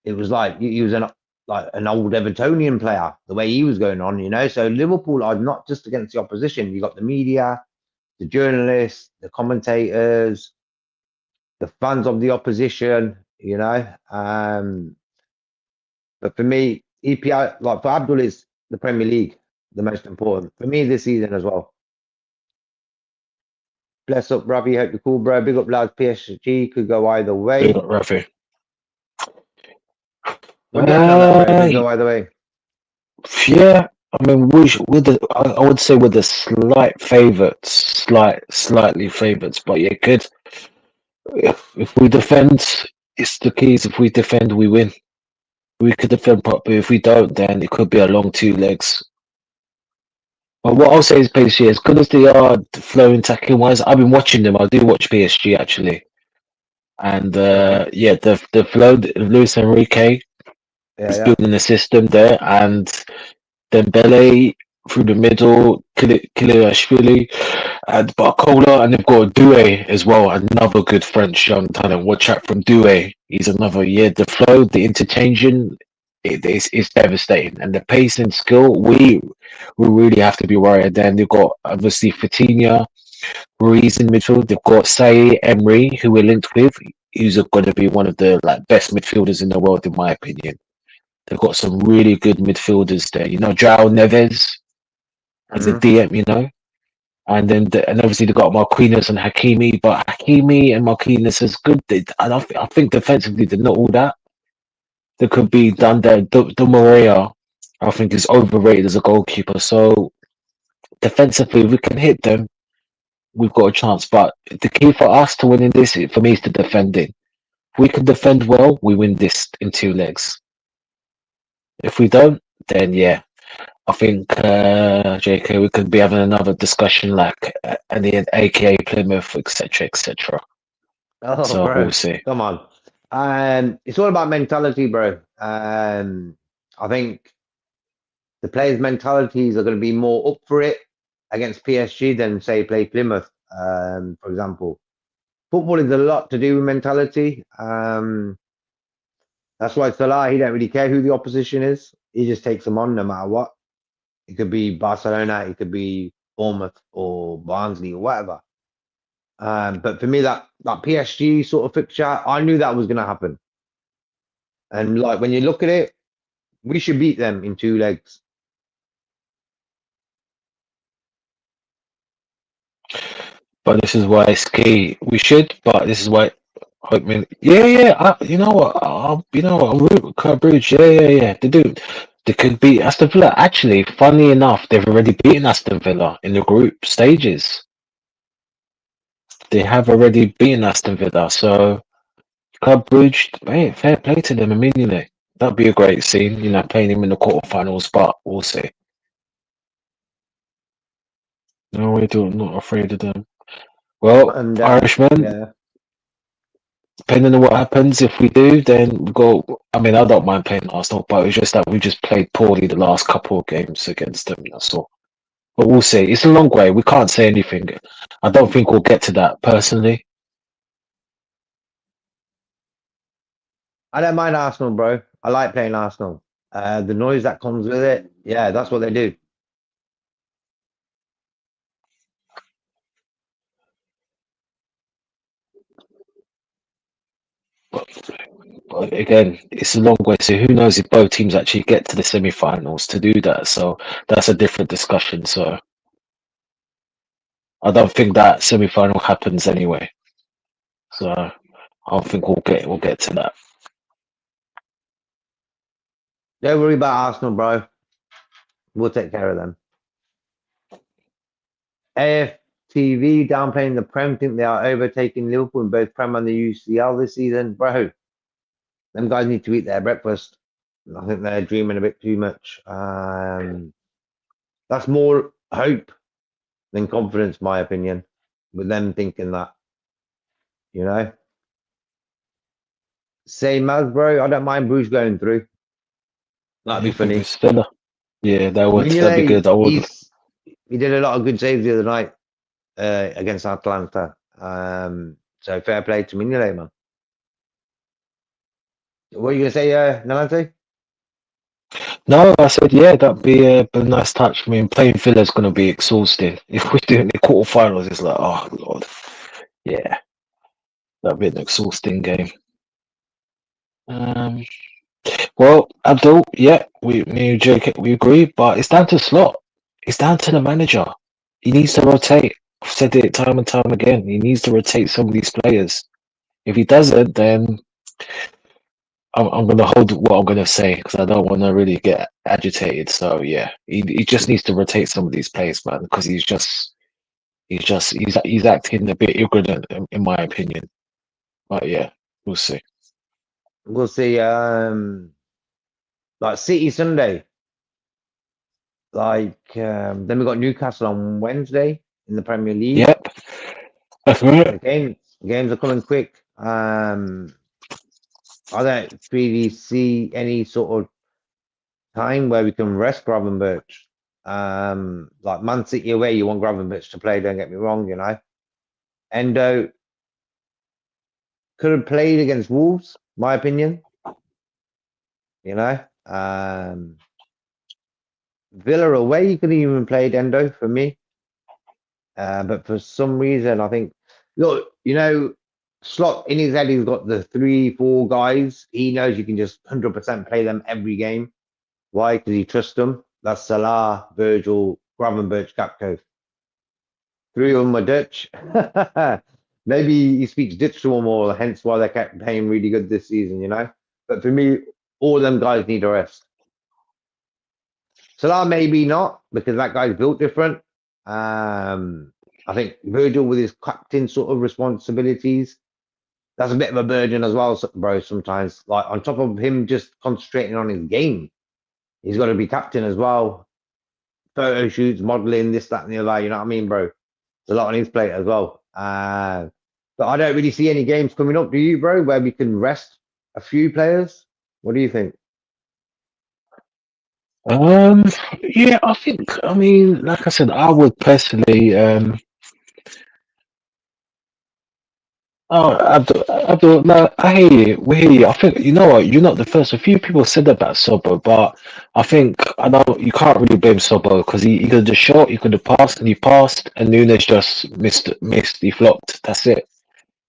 it was like he was an old Evertonian player, the way he was going on, you know. So Liverpool are not just against the opposition. You got the media, the journalists, the commentators, the fans of the opposition, you know. But for me, EPL, like for Abdul, is the Premier League the most important for me this season as well. Bless up, Ravi. Hope you're cool, bro. Big up, lads. PSG could go either big way. up, Rafi. What do you reckon on that, bro? It Uh, could go either way. yeah. I mean, I would say we're the slightly favourites, but yeah, good. If we defend, it's the keys. If we defend, we win. We could defend properly. If we don't, then it could be a long 2 legs. But what I'll say is PSG, as good as they are flowing tackling wise, I've been watching them. I do watch PSG actually, and Okay. yeah, the flow. Luis Enrique Yeah, is yeah. building the system there, and Dembele through the middle, Kiliashvili, and Barcola, and they've got Doué as well, another good French young talent. Watch out from Doué. He's another, yeah, the flow, the interchanging, it's devastating. And the pace and skill, we really have to be worried. Then they've got obviously Fatinha, Ruiz in midfield. They've got Say Emery, who we're linked with, who's going to be one of the best midfielders in the world, in my opinion. They've got some really good midfielders there. You know, João Neves as a Mm-hmm. DM, you know. And then, and obviously they've got Marquinhos and Hakimi, but Hakimi and Marquinhos is good. I think defensively they're not all that. They could be done there. The Maria, I think, is overrated as a goalkeeper. So defensively, we can hit them. We've got a chance. But the key for us to winning this, for me, is the defending. If we can defend well, we win this in 2 legs. If we don't, then yeah, I think JK, we could be having another discussion like any AKA Plymouth, etc., etc. Oh, So we'll bro, see. come on. It's all about mentality, bro. I think the players' mentalities are going to be more up for it. against PSG than say play Plymouth, for example. Football is a lot to do with mentality. That's why Salah, he don't really care who the opposition is. He just takes them on no matter what. It could be Barcelona, it could be Bournemouth or Barnsley or whatever. But for me, that PSG sort of fixture, I knew that was going to happen. And like when you look at it, we should beat them in 2 legs. But this is why it's key. We should, but this is why. I mean, yeah. You know what? You know what? I'm rooting for Club Brugge. Yeah. They do. They could beat Aston Villa. Actually, funny enough, they've already beaten Aston Villa in the group stages. They have already beaten Aston Villa. So Club Brugge, hey, fair play to them. I mean, that'd be a great scene. Playing him in the quarterfinals. But we'll see. No, we're not afraid of them. Well, And Irishman. yeah, Depending on what happens, if we do, then we go. I mean, I don't mind playing Arsenal, but it's just that we just played poorly the last couple of games against them. That's all. But we'll see. It's a long way. We can't say anything. I don't think we'll get to that personally. I don't mind Arsenal, bro. I like playing Arsenal. The noise that comes with it, yeah, that's what they do. But again, it's a long way. So who knows if both teams actually get to the semi-finals to do that? So that's a different discussion. So I don't think that semi-final happens anyway. So I don't think we'll get to that. Don't worry about Arsenal, bro. We'll take care of them. AFTV downplaying the Prem, think they are overtaking Liverpool in both Prem and the UCL this season. Bro, them guys need to eat their breakfast. I think they're dreaming a bit too much. That's more hope than confidence, my opinion, with them thinking that, you know. Same as, bro. I don't mind Bruce going through. That'd be funny. Villa. Yeah, that'd be good. Mignolet, I would. he did a lot of good saves the other night against Atlanta. So fair play to Mignolet, man. What are you gonna say, Nalante? No, I said, yeah, that'd be a nice touch. I mean, playing Villa's going to be exhausting. If we're doing the quarterfinals, it's like, oh, Lord. Yeah, that'd be an exhausting game. Um, well, Abdul, yeah, me and Jake, we agree, but it's down to Slot. It's down to the manager. He needs to rotate. I've said it time and time again. He needs to rotate some of these players. If he doesn't, then I'm going to hold what I'm going to say because I don't want to really get agitated. So yeah, he just needs to rotate some of these players, man, because he's acting a bit ignorant in my opinion. But yeah, we'll see. We'll see. Like City Sunday. Then we got Newcastle on Wednesday in the Premier League. Yep, that's right. The games are coming quick. I don't really see any sort of time where we can rest Gravenberch. Like Man City away, you want Gravenberch to play. Don't get me wrong, you know. Endo could have played against Wolves, my opinion. You know, Villa away, he could have even played Endo for me. But for some reason, I think, look, you know, Slot in his head, he's got the 3, 4 guys. He knows you can just 100% play them every game. Why? Because he trusts them. That's Salah, Virgil, Gravenberch, Gakpo. 3 of them are Dutch. Maybe he speaks Dutch to them all, hence why they kept playing really good this season, you know? But for me, all them guys need a rest. Salah maybe not, because that guy's built different. I think Virgil with his captain sort of responsibilities, that's a bit of a burden as well, bro, sometimes. Like on top of him just concentrating on his game, he's got to be captain as well. Photo shoots, modeling, this, that, and the other, you know what I mean, bro? There's a lot on his plate as well. But I don't really see any games coming up, do you, bro, where we can rest a few players? What do you think? Um, yeah, I think. I mean, like I said, I would personally. Oh, Abdul, no, I hear you. We hear you. I think you know what. You're not the first. A few people said about Sobo, but I think I know you can't really blame Sobo because he could have just shot, he could have passed, and he passed, and Nunes just missed. He flopped. That's it.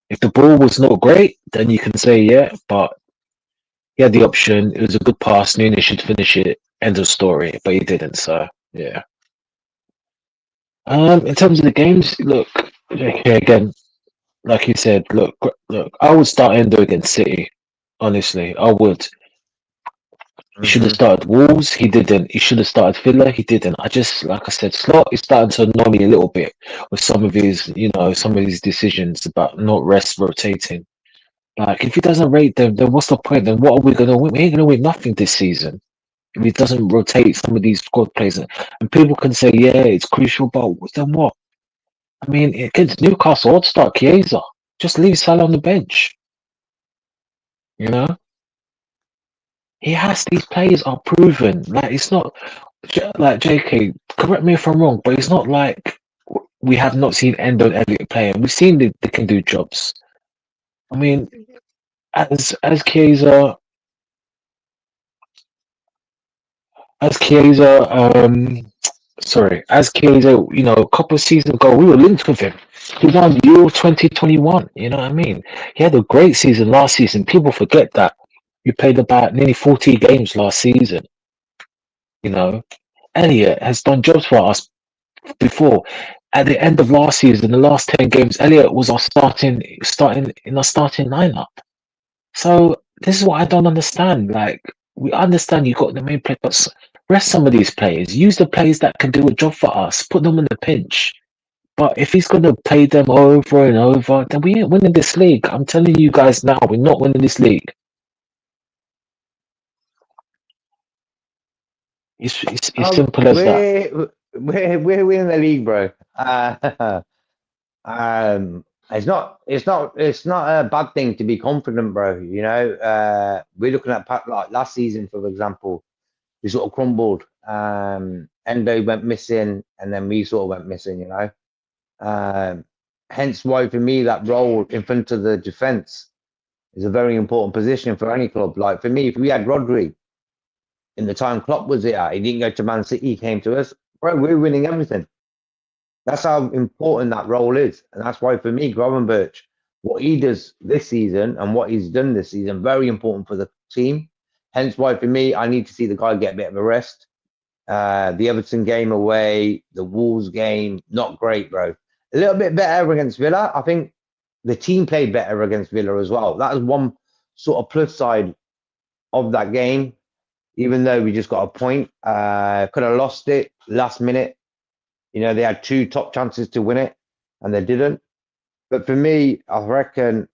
If the ball was not great, then you can say yeah, but he had the option. It was a good pass. Nunes should finish it. End of story. But he didn't. So yeah. In terms of the games, look, okay, again, like you said, look. I would start Endo against City. Honestly, I would. He should have Hmm. started Wolves. He didn't. He should have started Villa. He didn't. I just, like I said, Slot is starting to annoy me a little bit with some of his decisions about not rest rotating. Like, if he doesn't rate them, then what's the point? Then what are we gonna win? We ain't gonna win nothing this season if he doesn't rotate some of these squad players. And people can say, yeah, it's crucial, but then what? I mean, against Newcastle, I'd start Chiesa. Just leave Salah on the bench. You know, he has these players are proven. Like it's not like JK. Correct me if I'm wrong, but it's not like we have not seen Endo and Elliott play, and we've seen they can do jobs. I mean, as Chiesa, as Chiesa, as Chiesa, a couple of seasons ago, we were linked with him. He won Euro 2021. You know what I mean? He had a great season last season. People forget that. He played about nearly 40 games last season. You know, Elliot has done jobs for us before. At the end of last season, the last 10 games, Elliot was our starting in our starting lineup. So this is what I don't understand. Like we understand you got the main play, but rest some of these players. Use the players that can do a job for us. Put them on the pinch. But if he's gonna play them over and over, then we ain't winning this league. I'm telling you guys now, we're not winning this league. It's Oh, simple as that. we're winning the league, bro. It's not a bad thing to be confident, bro. We're looking at like last season, for example, we sort of crumbled. Endo went missing, and then we sort of went missing. Um, Hence why for me that role in front of the defense is a very important position for any club. Like for me, if we had Rodri in the time Klopp was it at, he didn't go to Man City, he came to us, bro. We're winning everything. That's how important that role is, and that's why for me, Gravenberch, what he does this season and what he's done this season, very important for the team. Hence why for me, I need to see the guy get a bit of a rest. The Everton game away, the Wolves game, not great, bro. A little bit better against Villa. I think the team played better against Villa as well. That is one sort of plus side of that game, even though we just got a point. Could have lost it last minute. They had two top chances to win it, and they didn't. But for me, I reckon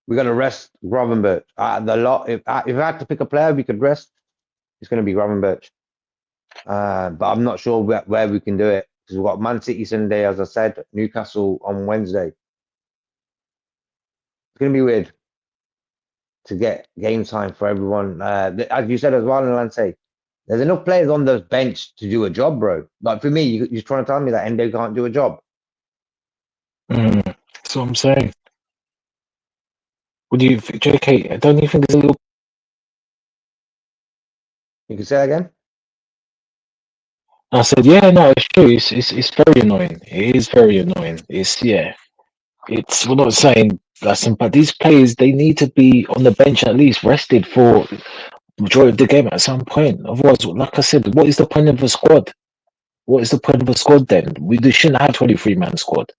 we're going to rest Gravenberch. The lot. If I had to pick a player we could rest, it's going to be Gravenberch. But I'm not sure where we can do it because we've got Man City Sunday, as I said, Newcastle on Wednesday. It's going to be weird to get game time for everyone. As you said as well, Lance, there's enough players on the bench to do a job, bro. Like for me, you're trying to tell me that Endo can't do a job. That's what I'm saying. Would you, JK? Don't you think there's a little? You can say that again. I said, yeah, no, it's true. It's very annoying. It is very annoying. We're not saying that's but these players they need to be on the bench at least rested for majority of the game at some point. Otherwise, like I said, what is the point of a squad? What is the point of a squad then? We shouldn't have 23-man squad,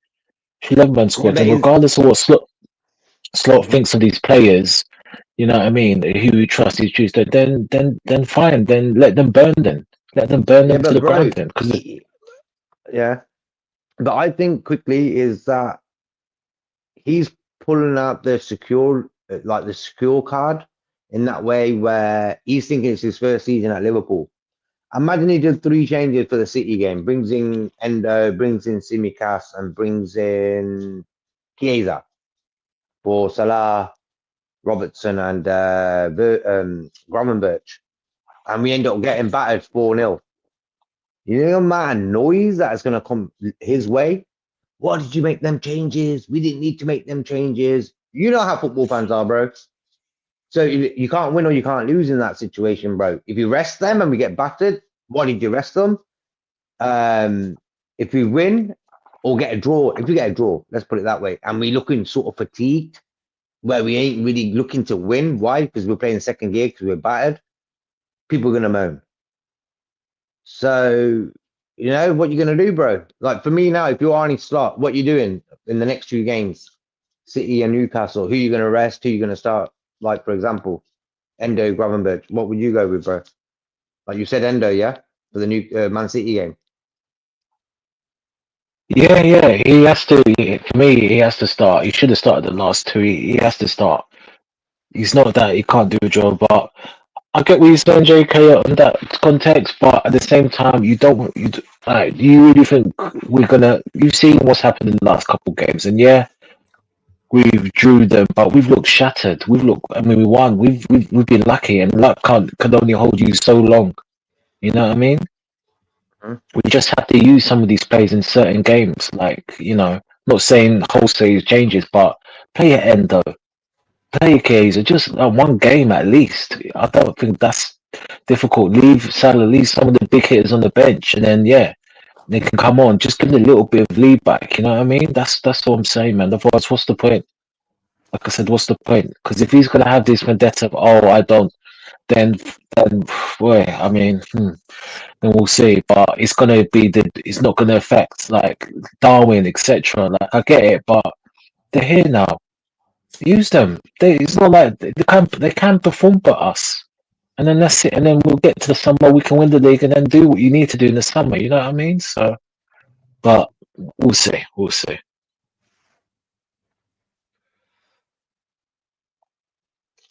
11-man Yeah, squad, but and is regardless of what Slot Mhm. thinks of these players, you know what I mean? Who he trusts, he chooses. Then fine. Then let them burn Yeah, them to but the bro, ground. Then because yeah. But I think quickly is that he's pulling out the secure card in that way where he's thinking it's his first season at Liverpool. Imagine he did three changes for the City game, brings in Endo, brings in Simicas, and brings in Chiesa for Salah, Robertson, and Gravenberch. and we end up getting battered 4-0. You know the amount of noise that's going to come his way? Why did you make them changes? We didn't need to make them changes. You know how football fans are, bro. So you can't win or you can't lose in that situation, bro. If you rest them and we get battered, why did you rest them? If we win or get a draw, if we get a draw, let's put it that way, and we're looking sort of fatigued, where we ain't really looking to win. Why? Because we're playing second gear because we're battered. People are going to moan. So, you know, what you're going to do, bro? Like for me now, if you're Arnie Slot, what you doing in the next 2 games? City and Newcastle, who you going to rest? Who you going to start? Like, for example, Endo, Gravenberch. What would you go with, bro? Like you said, Endo, yeah? For the new Man City game. Yeah. He has to. For me, he has to start. He should have started the last 2. He has to start. He's not that he can't do a job, but I get what you're saying, JK, on that context. But at the same time, you don't. You really think we're gonna? You've seen what's happened in the last couple of games, and yeah, we've drew them, but we've looked shattered. We've looked. I mean, we won. We've been lucky, and luck can only hold you so long. You know what I mean? We just have to use some of these plays in certain games. Like, not saying wholesale changes, but play your Endo, play your Kaiser, just one game at least. I don't think that's difficult. Leave Salah, leave some of the big hitters on the bench, and then they can come on. Just give them a little bit of lead back. You know what I mean? That's what I'm saying, man. Otherwise, what's the point? Like I said, what's the point? Because if he's gonna have this vendetta of, I don't, then boy, I mean. Then we'll see. But it's gonna be it's not gonna affect like Darwin, etc. Like I get it, but they're here now. Use them. It's not like they can perform for us. And then that's it. And then we'll get to the summer. We can win the league, and then do what you need to do in the summer. You know what I mean? So, but we'll see. We'll see.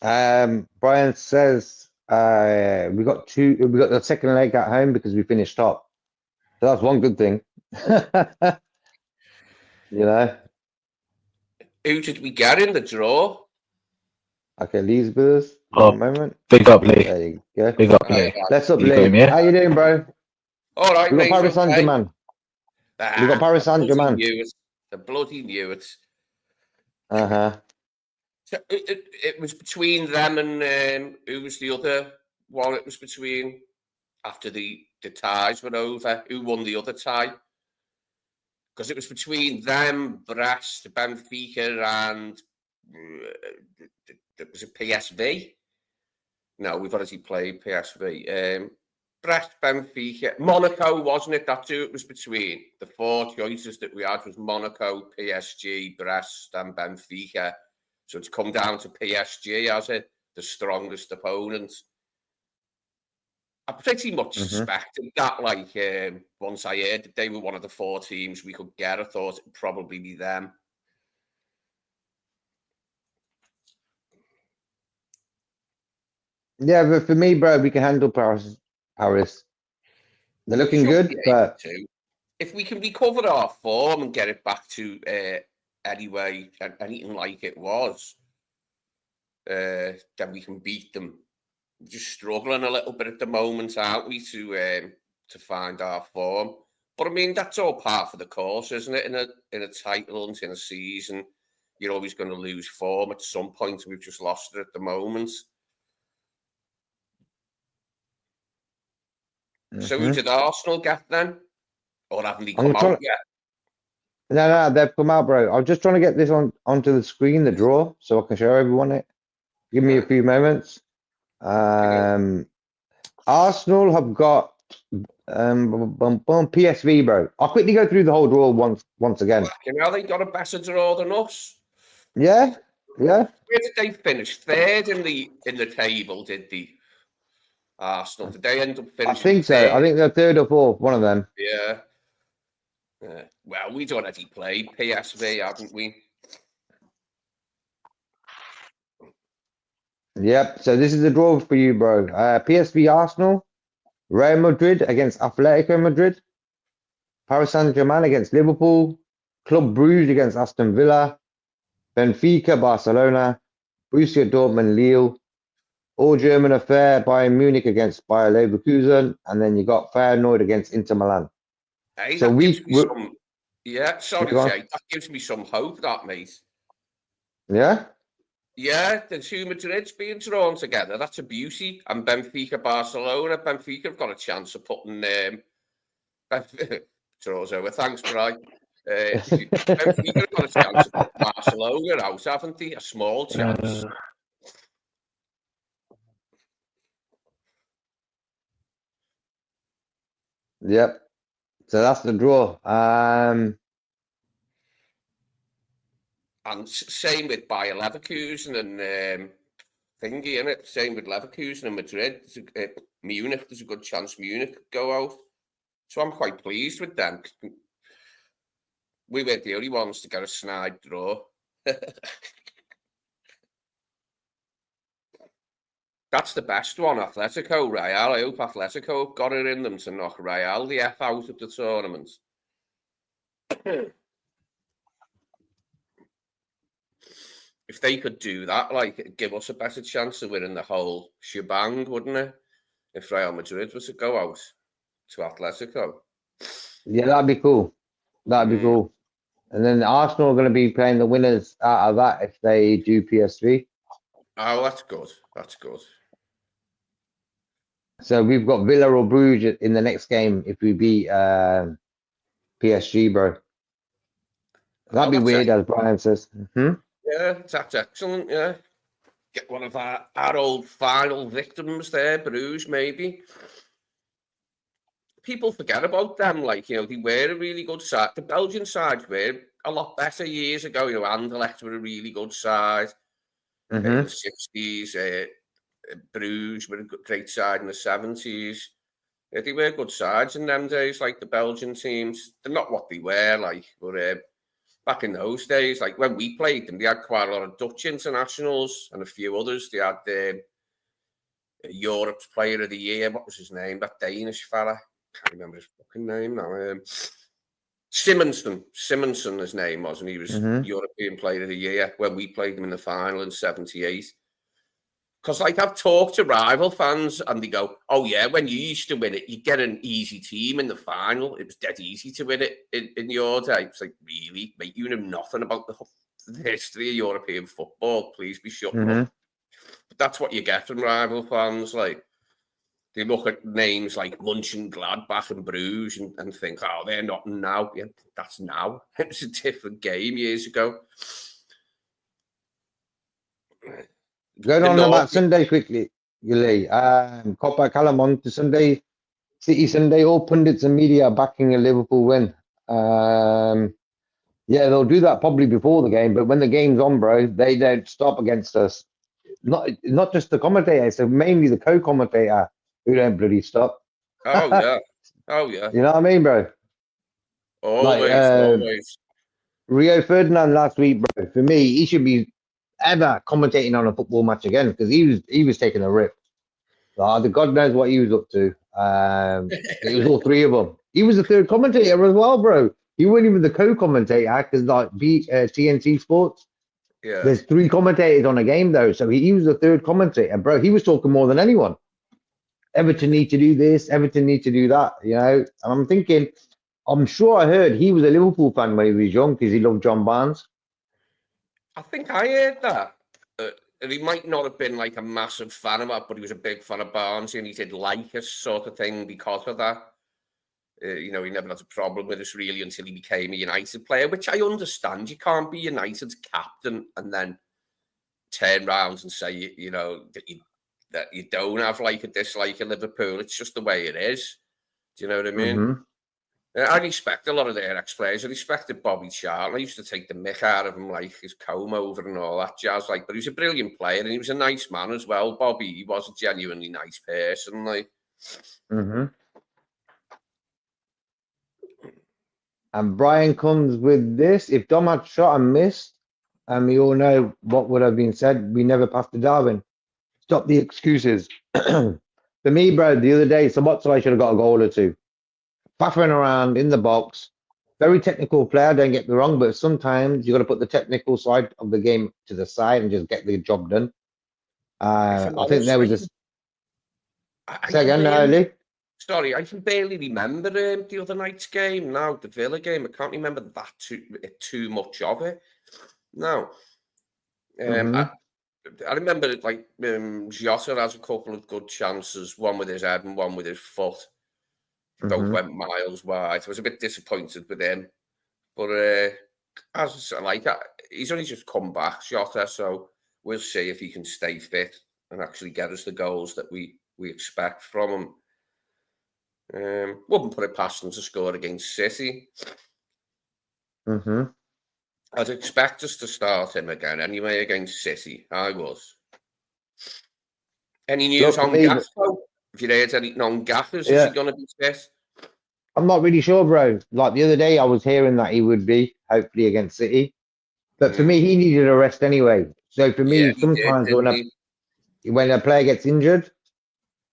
Brian says we got the second leg at home because we finished top. So that's one good thing. You know. Who did we get in the draw? Okay, Lee's with us. Oh, One moment. Big up, Lee. There you go. Big up, Lee. Let's up, You Lee. got him, yeah? How you doing, bro? All right, We got mate. Paris Saint-Germain. We got Paris Saint-Germain. The bloody knew it. Uh-huh. So it was between them and who was the other one? It was between after the ties were over. Who won the other tie? Because it was between them, Brest, Benfica, and was it PSV? No, we've already played PSV. Brest, Benfica, Monaco, wasn't it? That's who it was between. The 4 choices that we had was Monaco, PSG, Brest, and Benfica. So it's come down to PSG as the strongest opponent. I pretty much suspected that. Like once I heard that they were one of the 4 teams we could get, I thought it'd probably be them. Yeah, but for me, bro, we can handle Paris. They're looking good, but if we can recover our form and get it back to anyway, anything like it was, then we can beat them. We're just struggling a little bit at the moment, aren't we, to find our form? But I mean, that's all part of the course, isn't it? In a title and in a season, you're always going to lose form at some point. We've just lost it at the moment. So who did Arsenal get then? Or haven't they come out yet? No, they've come out, bro. I was just trying to get this onto the screen, the draw, so I can show everyone it. Give me a few moments. Arsenal have got PSV, bro. I'll quickly go through the whole draw once again. You know, they got a better draw than us. Yeah. Where did they finish? 3rd in the table, did they? Arsenal. Did they end up finishing? I think so. 3rd? I think they're 3rd or 4th, one of them. Yeah. Well, we'd already played PSV, haven't we? Yep. So this is the draw for you, bro. PSV Arsenal, Real Madrid against Atletico Madrid, Paris Saint-Germain against Liverpool, Club Brugge against Aston Villa, Benfica Barcelona, Borussia Dortmund Lille, All German affair, Bayern Munich against Bayer Leverkusen, and then you got Feyenoord against Inter Milan. Hey, So that gives me some. Yeah, sorry, Go on. Jay. That gives me some hope, that, mate. Yeah? Yeah, the two Madrids being drawn together, that's a beauty. And Benfica, Barcelona. Benfica have got a chance of putting draws over. Thanks, Brian. Benfica have got a chance of putting Barcelona out, haven't they? A small chance. Yep. So that's the draw. And same with Bayer Leverkusen and thingy, innit? Same with Leverkusen and Madrid. Munich, there's a good chance Munich could go out. So I'm quite pleased with them. We weren't the only ones to get a snide draw. That's the best one, Atletico, Real. I hope Atletico have got it in them to knock Real the F out of the tournament. If they could do that, like, it'd give us a better chance of winning the whole shebang, wouldn't it? If Real Madrid was to go out to Atletico. Yeah, that'd be cool. That'd be cool. And then Arsenal are going to be playing the winners out of that if they do PSG. Oh, that's good. That's good. So we've got Villa or Bruges in the next game if we beat PSG, bro. That'd be weird, as Brian says. Yeah, that's excellent, yeah. Get one of our old final victims there, Bruges, maybe. People forget about them, like, they were a really good side. The Belgian sides were a lot better years ago. Anderlecht were a really good side in the 60s. Bruges were a great side in the 70s. Yeah, they were good sides in them days, like the Belgian teams. They're not what they were, like, but back in those days, like when we played them, they had quite a lot of Dutch internationals and a few others. They had Europe's Player of the Year. What was his name? That Danish fella. Can't remember his fucking name now. Simonson, his name was, and he was European Player of the Year when we played them in the final in '78. Because, like, I've talked to rival fans and they go, oh, yeah, when you used to win it, you get an easy team in the final. It was dead easy to win it in your day. It's like, really? Mate, you know nothing about the history of European football. Please be shutting up. But that's what you get from rival fans. Like, they look at names like Mönchengladbach and Bruges and think, oh, they're not now. Yeah, that's now. It was a different game years ago. Going on about Sunday quickly, Lee. Copa Calamon to Sunday, City Sunday, all pundits and media are backing a Liverpool win. Yeah, they'll do that probably before the game, but when the game's on, bro, they don't stop against us. Not just the commentator, so mainly the co-commentator who don't bloody stop. Oh, yeah. Oh, yeah. You know what I mean, bro? Always. Rio Ferdinand last week, bro, for me, he should be ever commentating on a football match again because he was taking a rip. The God knows what he was up to. It was all three of them. He was the third commentator as well, bro. He wasn't even the co-commentator because like TNT Sports. Yeah. There's three commentators on a game though, so he was the third commentator, bro. He was talking more than anyone. Everton need to do this. Everton need to do that. And I'm thinking, I'm sure I heard he was a Liverpool fan when he was young because he loved John Barnes. I think I heard that. And he might not have been like a massive fan of that, but he was a big fan of Barnes and he did like us sort of thing because of that. He never had a problem with us really until he became a United player, which I understand. You can't be United's captain and then turn around and say, that you don't have like a dislike of Liverpool. It's just the way it is. Do you know what I mean? I respect a lot of their ex-players. I respected Bobby Charlton. I used to take the mick out of him, like his comb over and all that jazz. Like, but he was a brilliant player and he was a nice man as well. Bobby, he was a genuinely nice person. Like, And Brian comes with this: if Dom had shot and missed, and we all know what would have been said, we never passed to Darwin. Stop the excuses. For me, bro, the other day, Sabotzoy should have got a goal or two. Faffing around in the box. Very technical player, don't get me wrong, but sometimes you got to put the technical side of the game to the side and just get the job done. I'm I think honest, there was a I can second barely, early. sorry, I can barely remember the other night's game now, the Villa game. I can't remember that too much of it. No. Hmm. I remember it like Jota has a couple of good chances, one with his head and one with his foot. Both Hmm. went miles wide. I was a bit disappointed with him. But as I said, he's only just come back, Jota, so we'll see if he can stay fit and actually get us the goals that we expect from him. Wouldn't put it past him to score against City. Hmm. I'd expect us to start him again anyway against City. I was. Any news Look, for on me, Gakpo? Have you heard anything on Gaffers? Is he yeah, going to be fit? I'm not really sure, bro. Like the other day, I was hearing that he would be, hopefully against City. But for me, he needed a rest anyway. So for Yeah, me, he did, sometimes didn't he? when a player gets injured,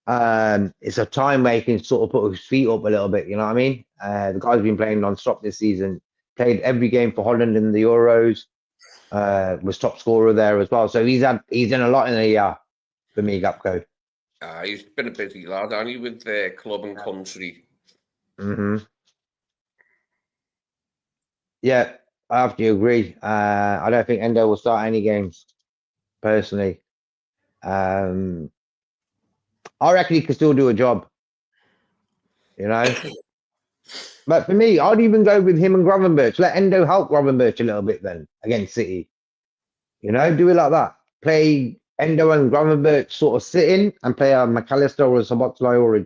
it's a time where he can sort of put his feet up a little bit. You know what I mean? The guy's been playing non-stop this season. Played every game for Holland in the Euros. Was top scorer there as well. So he's done a lot in the year for me, Gapco. He's been a busy lad, hasn't he, with club and country. Hmm. Yeah, I have to agree. I don't think Endo will start any games personally. I reckon he could still do a job. You know. But for me, I'd even go with him and Gravenberch. Let Endo help Gravenberch a little bit then against City. You know, do it like that. Play Endo and Gravenberch sort of sitting and play a McAllister or a Szoboszlai or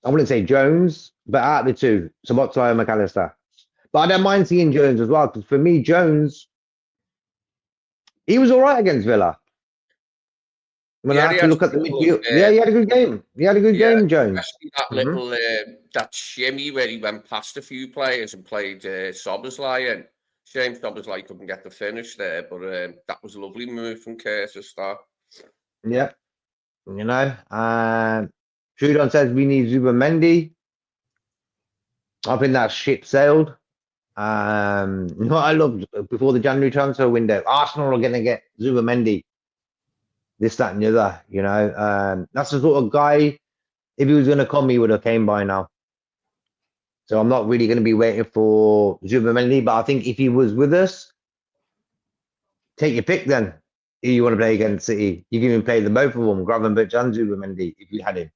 I wouldn't say Jones, but out of the two, Szoboszlai and McAllister. But I don't mind seeing Jones as well because for me, Jones, he was all right against Villa. When I Yeah, had he to had a look at the couple of midfield, yeah, he had a good game. He had a good yeah, game, Jones. especially that Hmm. little that shimmy where he went past a few players and played Szoboszlai in. Shame Szoboszlai couldn't get the finish there, but that was a lovely move from Curtis. That. Yeah, you know. Trudon says we need Zuba-Mendy. I think that ship sailed. You know what I loved before the January transfer window? Arsenal are going to get Zuba-Mendy. This, that, and the other. You know, that's the sort of guy. If he was going to come, he would have came by now. So I'm not really going to be waiting for Zuba-Mendy. But I think if he was with us, take your pick then. Who you want to play against City? You can even play the both of them, Gravenberch and Zuba-Mendy, if you had him,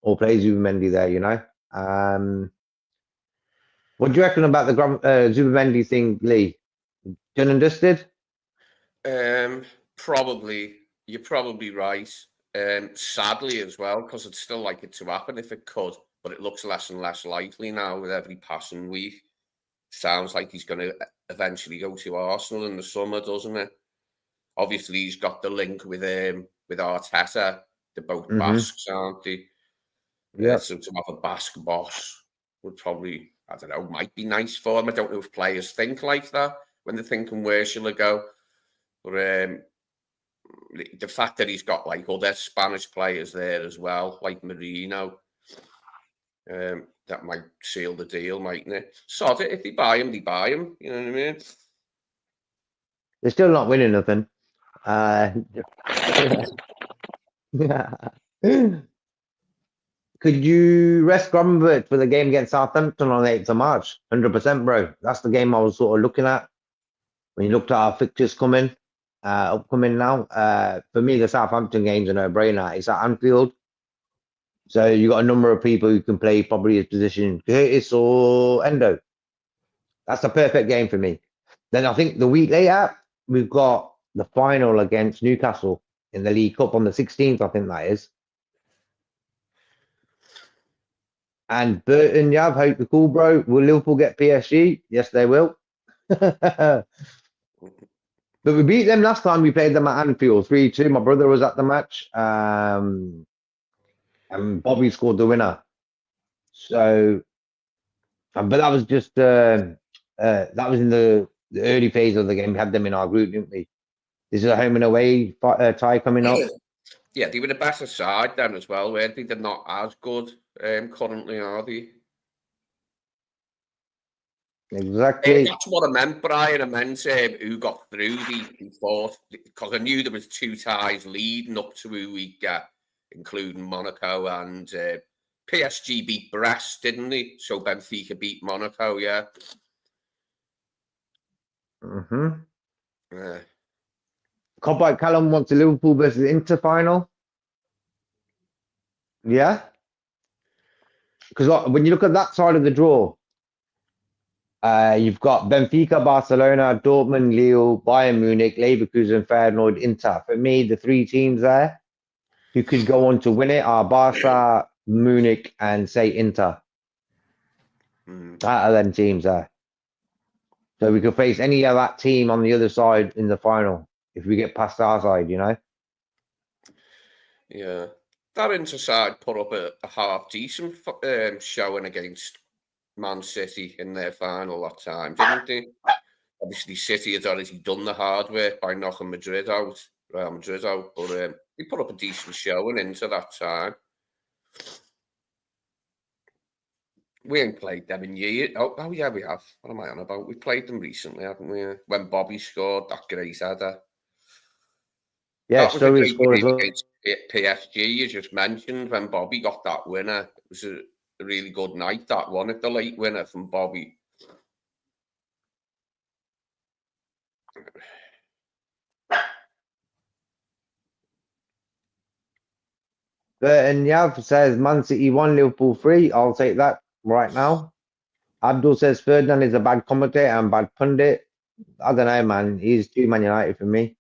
or play Zuba-Mendy there. You know. What do you reckon about the Zuba-Mendy thing, Lee? Done and dusted? Probably, you're probably right. Sadly as well, because I'd still like it to happen if it could, but it looks less and less likely now with every passing week. Sounds like he's going to eventually go to Arsenal in the summer, doesn't it? Obviously, he's got the link with Arteta. They're both Mm-hmm. Basques, aren't they? Yeah. So to have a Basque boss would probably, I don't know, might be nice for him. I don't know if players think like that when they're thinking, where shall I go? But the fact that he's got like other Spanish players there as well, like Marino, that might seal the deal, mightn't it? Sod it. If they buy him, they buy him. You know what I mean? They're still not winning nothing. Could you rest Gravenberch for the game against Southampton on the 8th of March? 100%, bro. That's the game I was sort of looking at when you looked at our fixtures upcoming now. For me, the Southampton game's a no-brainer. It's at Anfield. So you got a number of people who can play probably his position, Curtis or Endo. That's a perfect game for me. Then I think the week later, we've got the final against Newcastle in the League Cup on the 16th, I think that is. And Burton, yeah, hope you're cool, bro. Will Liverpool get PSG? Yes, they will. But we beat them last time we played them at Anfield 3-2. My brother was at the match. And Bobby scored the winner. So, but that was just that was in the early phase of the game. We had them in our group, didn't we? This is a home and away tie coming up. Yeah, they were the better side then as well, weren't they? They're not as good currently, are they? Exactly. That's what I meant, Brian. I meant who got through the fourth, because I knew there was 2 ties leading up to who we get, including Monaco, and PSG beat Brest, didn't they? So Benfica beat Monaco, yeah. Copite Callum wants a Liverpool versus Inter final. Yeah. Because when you look at that side of the draw, you've got Benfica, Barcelona, Dortmund, Lille, Bayern Munich, Leverkusen, Feyenoord, Inter. For me, the 3 teams there who could go on to win it are Barca, Munich, and say Inter. Out of them teams there. So we could face any of that team on the other side in the final if we get past our side, you know? Yeah. That Inter side put up a half decent showing against Man City in their final that time, didn't they? Obviously, City had already done the hard work by knocking Real Madrid out, but they put up a decent showing into that time. We ain't played them in years. Oh, yeah, we have. What am I on about? We played them recently, haven't we? When Bobby scored that great header. Yeah, that was a Story great scored as game well. against PSG. You just mentioned when Bobby got that winner. It was a really good night, that one, at the late winner from Bobby. Burton Yav says Man City 1, Liverpool 3. I'll take that right now. Abdul says Ferdinand is a bad commentator and bad pundit. I don't know, man. He's too Man United for me.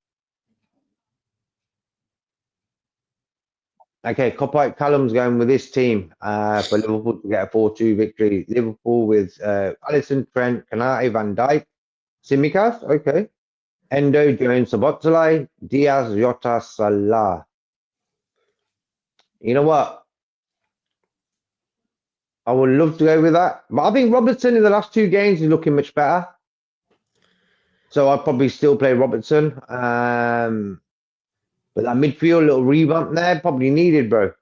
Okay, Copite Callum's going with this team for Liverpool to get a 4-2 victory. Liverpool with Alisson, Trent, Kanate, Van Dijk, Tsimikas, okay. Endo, Jones, Sabotolai, Diaz, Jota, Salah. You know what? I would love to go with that. But I think Robertson in the last 2 games is looking much better. So I'd probably still play Robertson. But that midfield little revamp there, probably needed, bro.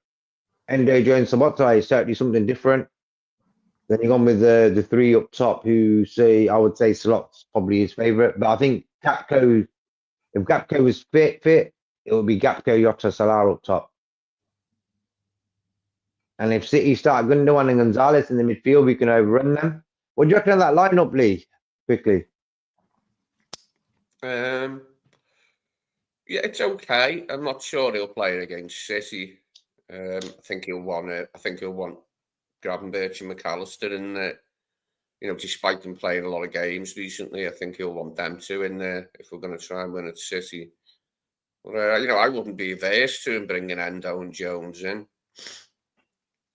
Endo, Jones, Sabotolai is certainly something different. Then you're gone with the 3 up top who I would say Slot's probably his favourite. But I think Gakpo, if Gakpo was fit, it would be Gakpo, Jota, Salah up top. And if City start Gundogan and Gonzalez in the midfield, we can overrun them. What do you reckon of that lineup, Lee? Quickly. Yeah, it's okay. I'm not sure he'll play against City. I think he'll want Gravenberch and McAllister in there. You know, despite them playing a lot of games recently, I think he'll want them 2 in there if we're going to try and win at City. But, you know, I wouldn't be averse to him bringing Endo and Jones in.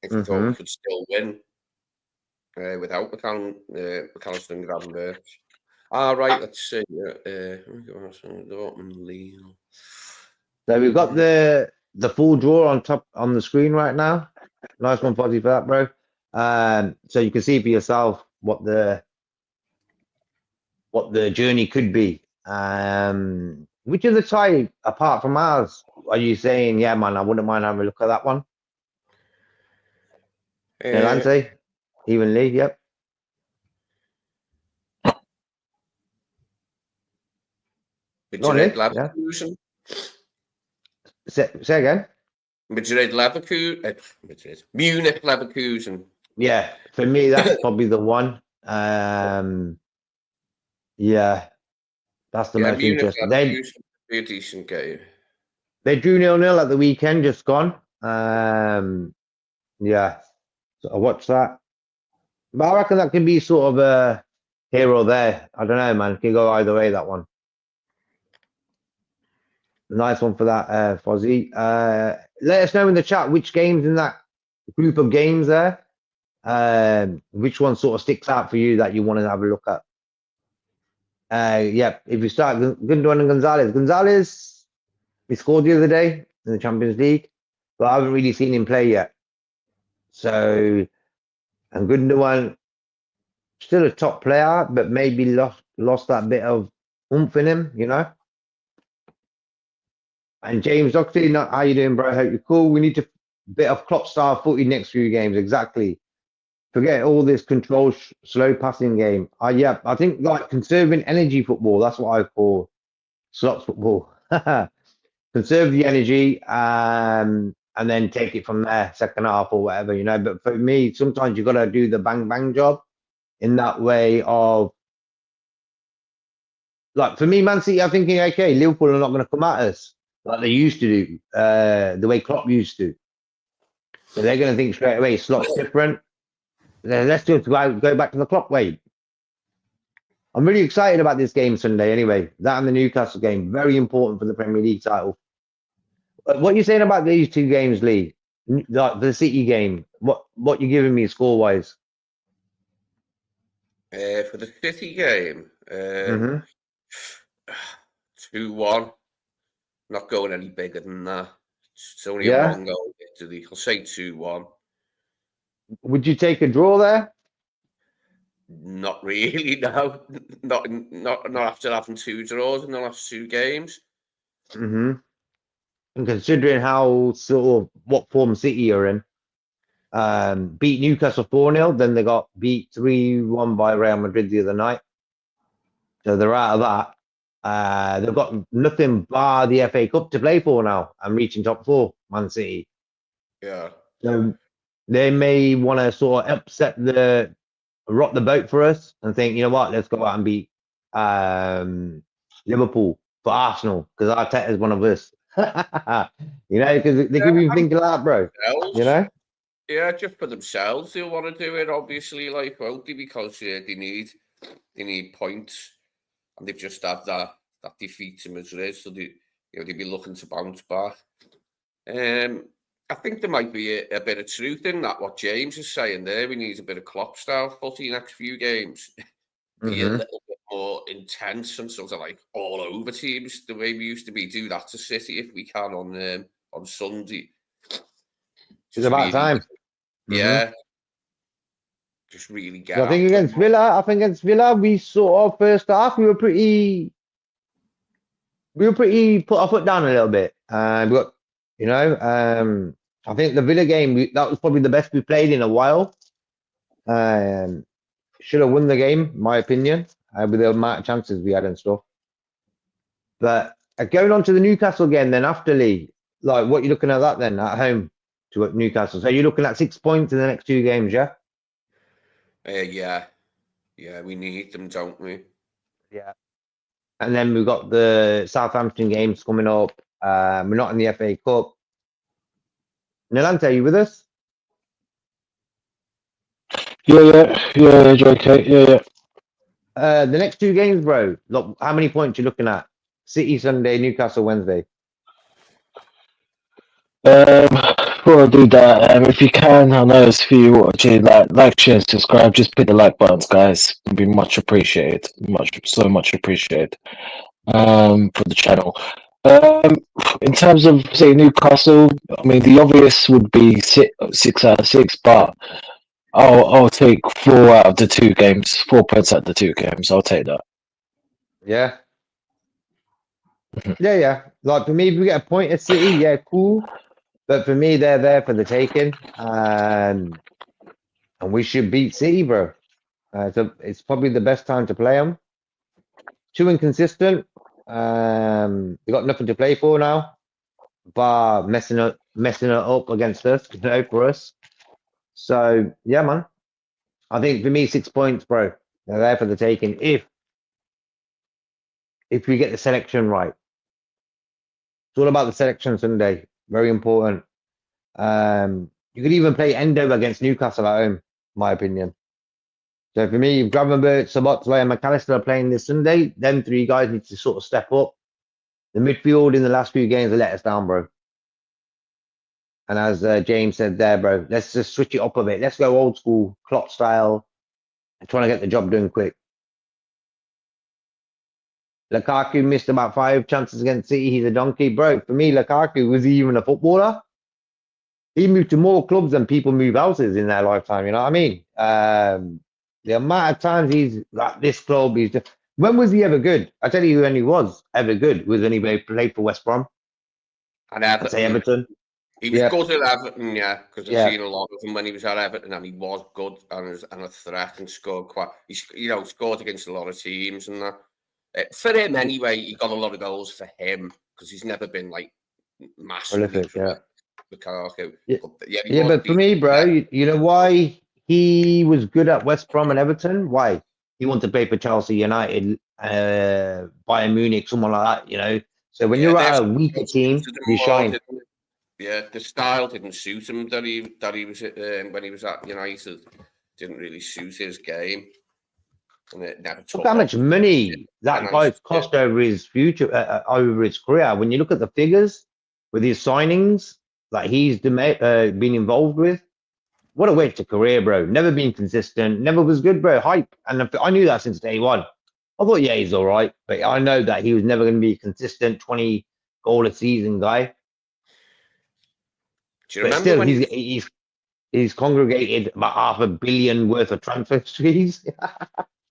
If we thought we could still win without McAllister and Gravenberch. Right, let's see. Dortmund, Lille. So we've got the full draw on top on the screen right now. Nice one, Fozzie, for that, bro. So you can see for yourself what the journey could be. Which of the tie, apart from ours, are you saying, yeah, man, I wouldn't mind having a look at that one? Lance, even Lee, yep. Madrid, Leverkusen. Yeah. Say again. Madrid, Leverkusen. Munich, Leverkusen. Yeah, for me, that's probably the one. Yeah, that's the most Munich, interesting. Leverkusen would be a decent game. They drew 0-0 at the weekend, just gone. Yeah, so I watched that. But I reckon that can be sort of a here or there. I don't know, man. It can go either way, that one. Nice one for that, Fozzie. Let us know in the chat which games in that group of games there, which one sort of sticks out for you that you want to have a look at. Yeah, if you start Gundogan and Gonzalez, he scored the other day in the Champions League, but I haven't really seen him play yet. So, and Gundogan, still a top player, but maybe lost that bit of oomph in him, you know. And James Doherty, how you doing, bro? Hope you're cool. We need to bit of Klopp style footy next few games. Exactly. Forget all this control, slow passing game. Yeah, I think like conserving energy football. That's what I call slots football. Conserve the energy, and then take it from there, second half or whatever, you know. But for me, sometimes you got to do the bang bang job in that way of like for me, Man City are thinking, okay, Liverpool are not going to come at us like they used to do, the way Klopp used to. So they're going to think straight away, slots different. Then let's just go back to the Klopp way. I'm really excited about this game Sunday. Anyway, that and the Newcastle game, very important for the Premier League title. What are you saying about these two games, Lee? Like the City game, what you giving me score wise? For the City game, Mm-hmm. 2-1. Not going any bigger than that. It's only a Yeah. 1-goal victory. I'll say 2-1. Would you take a draw there? Not really, no. Not after having 2 draws in the last 2 games. Mm-hmm. And considering how sort of what form City are in, beat Newcastle 4-0, then they got beat 3-1 by Real Madrid the other night. So they're out of that. They've got nothing bar the FA Cup to play for now and reaching top 4, Man City. Yeah. So they may want to sort of rock the boat for us and think, you know what, let's go out and beat Liverpool for Arsenal because Arteta's one of us. You know, because they could be thinking like that, bro. You know? Yeah, just for themselves, they'll want to do it. Obviously, like, won't they? Because they need points, and they've just had that defeat to Madrid, so they'll be looking to bounce back. I think there might be a bit of truth in that. What James is saying there, we need a bit of Klopp style footy next few games. Be a little bit more intense and sort of like all over teams the way we used to be. Do that to City if we can on Sunday. It's about time. Yeah. Just really get. So I think against Villa, we sort of first half we were pretty put our foot down a little bit. We got, you know, I think the Villa game that was probably the best we played in a while. Should have won the game, my opinion, with the amount of chances we had and stuff. But going on to the Newcastle game, then after Lee, like what you looking at that then at home to Newcastle? So you're looking at 6 points in the next 2 games, yeah? Yeah, we need them, don't we? Yeah. And then we've got the Southampton games coming up. We're not in the FA Cup. Nilante, are you with us? Yeah, okay, yeah. The next 2 games, bro. Look, how many points you looking at? City Sunday, Newcastle Wednesday. Before I do that, if you can, I know it's for you watching, like, share, subscribe, just hit the like buttons, guys. It'd be much appreciated, so much appreciated. For the channel. In terms of say Newcastle, I mean the obvious would be 6 out of 6, but I'll take 4 out of the 2 games, 4 points out of the 2 games. I'll take that. Yeah. Yeah. Like for me, if we get a point at City, yeah, cool. But for me, they're there for the taking, and we should beat City, bro. So it's probably the best time to play them. Too inconsistent. They got nothing to play for now, bar messing it up against us, you know, for us. So yeah, man. I think for me, 6 points, bro. They're there for the taking if we get the selection right. It's all about the selection Sunday. Very important. You could even play Endo against Newcastle at home, my opinion. So for me, if Gravenberch, Szoboszlai and McAllister are playing this Sunday, them 3 guys need to sort of step up. The midfield in the last few games have let us down, bro. And as James said there, bro, let's just switch it up a bit. Let's go old school, Klopp style, and trying to get the job done quick. Lukaku missed about 5 chances against City. He's a donkey. Bro, for me, Lukaku, was he even a footballer? He moved to more clubs than people move houses in their lifetime, you know what I mean? The amount of times he's like this club, when was he ever good? I tell you when he was ever good was when he played for West Brom. And I'd say Everton. He was Yeah. good at Everton, yeah, because I've Yeah. seen a lot of him when he was at Everton, and he was good and a threat and scored quite. He scored against a lot of teams and that. For him, anyway, he got a lot of goals for him because he's never been like massively Prolific, yeah. Lukaku. Yeah. But, yeah, he Yeah, was but for me, bro, you know why he was good at West Brom and Everton? Why? He wanted to play for Chelsea, United, Bayern Munich, someone like that, you know. So when you're at a weaker team, you shine. Yeah, the style didn't suit him that he was when he was at United. Didn't really suit his game, and it never took Look how much off. money that guy's cost over his future, over his career. When you look at the figures with his signings that he's been involved with, what a waste of career, bro. Never been consistent, never was good, bro. Hype. And I knew that since day one. I thought, yeah, he's all right. But I know that he was never going to be a consistent 20 goal a season guy. Do you But remember still, he's congregated about $500 million worth of transfer fees.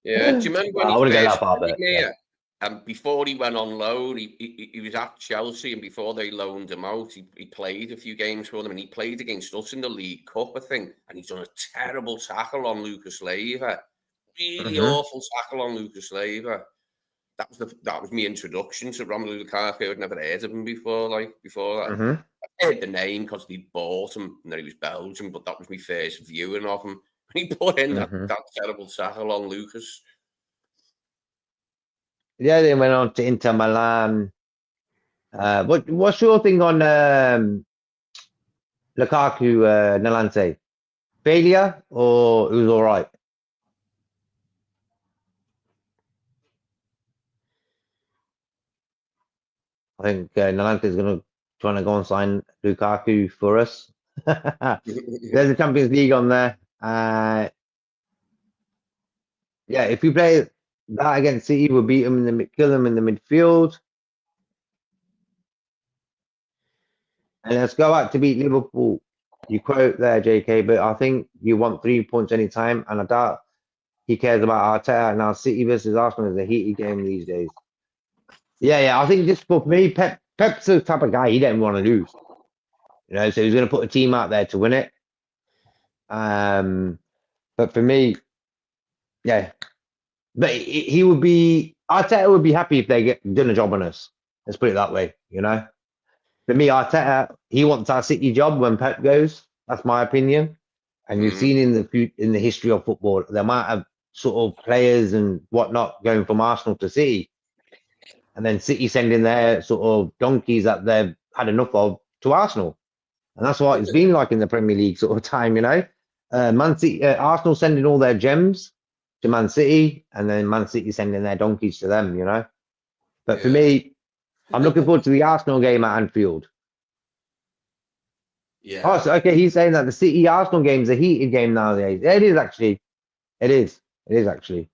Yeah, do you remember when I would he have first got that came far, here? And before he went on loan, he was at Chelsea, and before they loaned him out, he played a few games for them, and he played against us in the League Cup, I think, and he's done a terrible tackle on Lucas Leiva. Really awful tackle on Lucas Leiva. That was my introduction to Romelu Lukaku. I'd never heard of him before that. I heard the name because they bought him and that he was Belgian, but that was my first viewing of him. He put in that terrible tackle on Lucas. Yeah, they went on to Inter Milan. What's your thing on Lukaku, Nalante? Failure or it was all right? I think Nalante is trying to go and sign Lukaku for us. There's a Champions League on there. Yeah, if we play that against City, we'll beat them kill them in the midfield. And let's go out to beat Liverpool. You quote there, JK, but I think you want 3 points anytime, and I doubt he cares about Arteta. Now, City versus Arsenal is a heated game these days. Yeah, I think just for me, Pep's the type of guy he didn't want to lose. You know, so he's going to put a team out there to win it. But for me, yeah. But he would be, Arteta would be happy if they done a job on us. Let's put it that way, you know? For me, Arteta, he wants our City job when Pep goes. That's my opinion. And you've seen in the history of football, the amount of sort of players and whatnot going from Arsenal to City. And then City sending their sort of donkeys that they've had enough of to Arsenal. And that's what it's been like in the Premier League sort of time, you know. Arsenal sending all their gems to Man City, and then Man City sending their donkeys to them, you know. But for me, I'm looking forward to the Arsenal game at Anfield. Yeah. Oh, so okay, he's saying that the City Arsenal game is a heated game nowadays. It is actually. It is actually.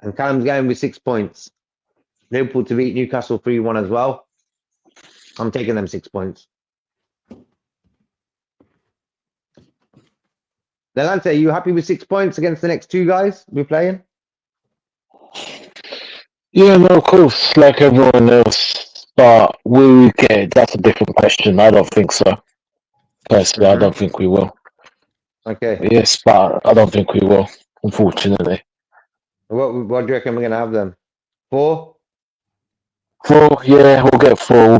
And Callum's going with 6 points. Liverpool to beat Newcastle 3-1 as well. I'm taking them 6 points. Delante, are you happy with 6 points against the next two guys we're playing? Yeah, no, of course, like everyone else. But will we get it? That's a different question. I don't think so. Personally, I don't think we will. Okay. Yes, but I don't think we will, unfortunately. What do you reckon we're going to have then? 4? 4, yeah, we'll get 4.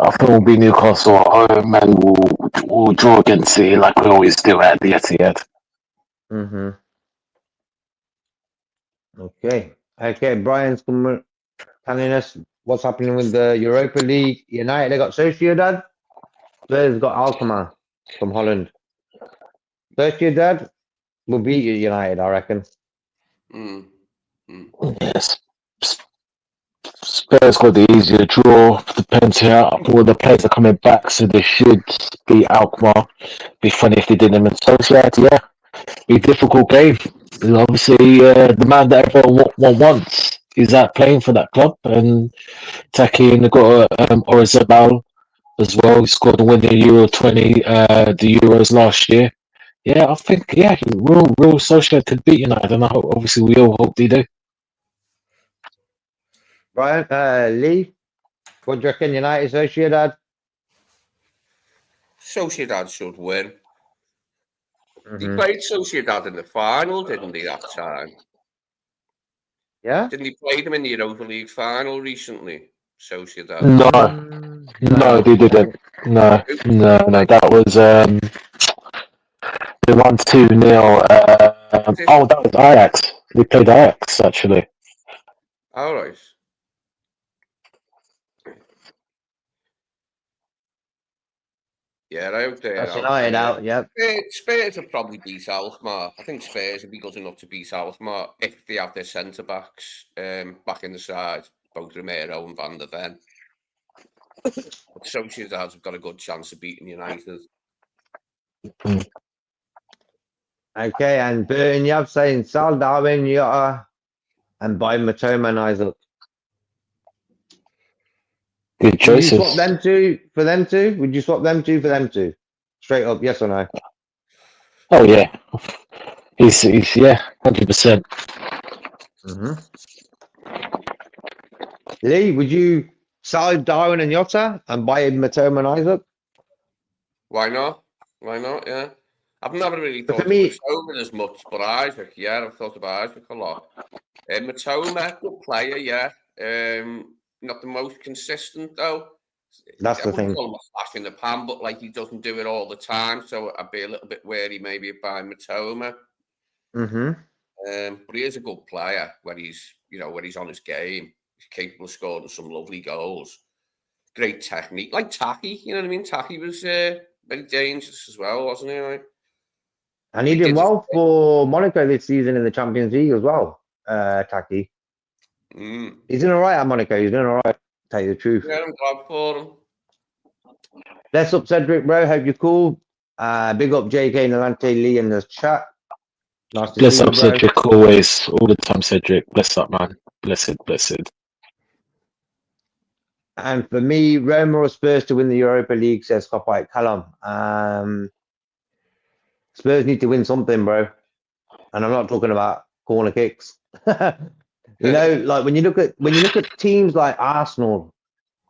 I think we'll be Newcastle at home, and we'll draw against City like we always do at the Etihad. Okay, Brian's telling us what's happening with the Europa League. United, they got Sociedad. Spurs got Alkmaar from Holland. Sociedad will beat United, I reckon. Yes. Spurs got the easier draw. Depends how all the players are coming back, so they should beat Alkmaar. Be funny if they didn't in Sociedad, yeah. Be a difficult game. And obviously, the man that everyone wants is out playing for that club. And Taki, and they've got Orizabal as well. He scored the winner Euro 20, the Euros last year. Yeah, I think, real Sociedad could beat United. And obviously, we all hope they do. Brian, Lee, what do you reckon? United, Sociedad? Sociedad should win. They Mhm. played Sociedad in the final, didn't they, that time? Yeah. Didn't they play them in the Europa League final recently? Sociedad. No, no, they didn't. No, that was they won 2-0. Oh, that was Ajax. They played Ajax actually. All right. Yeah, out there. That's United out. Yep. Spurs will probably beat Alkmaar. I think Spurs would be good enough to beat Alkmaar if they have their centre backs back in the side, both Romero and Van der Ven. But Sociedad have got a good chance of beating United. Okay, and Burton, you have saying Sal, Darwin, Yota, and by Matoma and Isaac. Good Would you choices. swap them two for them two? Would you swap them two for them two? Straight up, yes or no? Oh yeah, he's yeah, 100%. Lee, would you sell Darwin and Yota and buy Matoma and Isaac? Why not? Why not? Yeah. I've never really But thought for me- of Matoma as much, but Isaac, yeah, I've thought about Isaac a lot. Matoma, good player, yeah. Not the most consistent though. That's the I wouldn't thing. call him a flash in the pan, but like he doesn't do it all the time, so I'd be a little bit wary maybe by Matoma. But he is a good player when he's on his game. He's capable of scoring some lovely goals. Great technique, like Taki. You know what I mean? Taki was very dangerous as well, wasn't he? Like, And he did well for Monaco this season in the Champions League as well, Taki. He's doing all right at Monaco. He's doing all right, to tell you the truth. Yeah, I'm glad for him. Bless up, Cedric, bro. Hope you're cool. Big up, JK, Nalante, Lee in the chat. Nice to Bless see up, you, bro. Cedric, always, all the time, Cedric. Bless up, man. Blessed. And for me, Roma or Spurs to win the Europa League, says Copite Callum. Spurs need to win something, bro. And I'm not talking about corner kicks. Like when you look at teams like Arsenal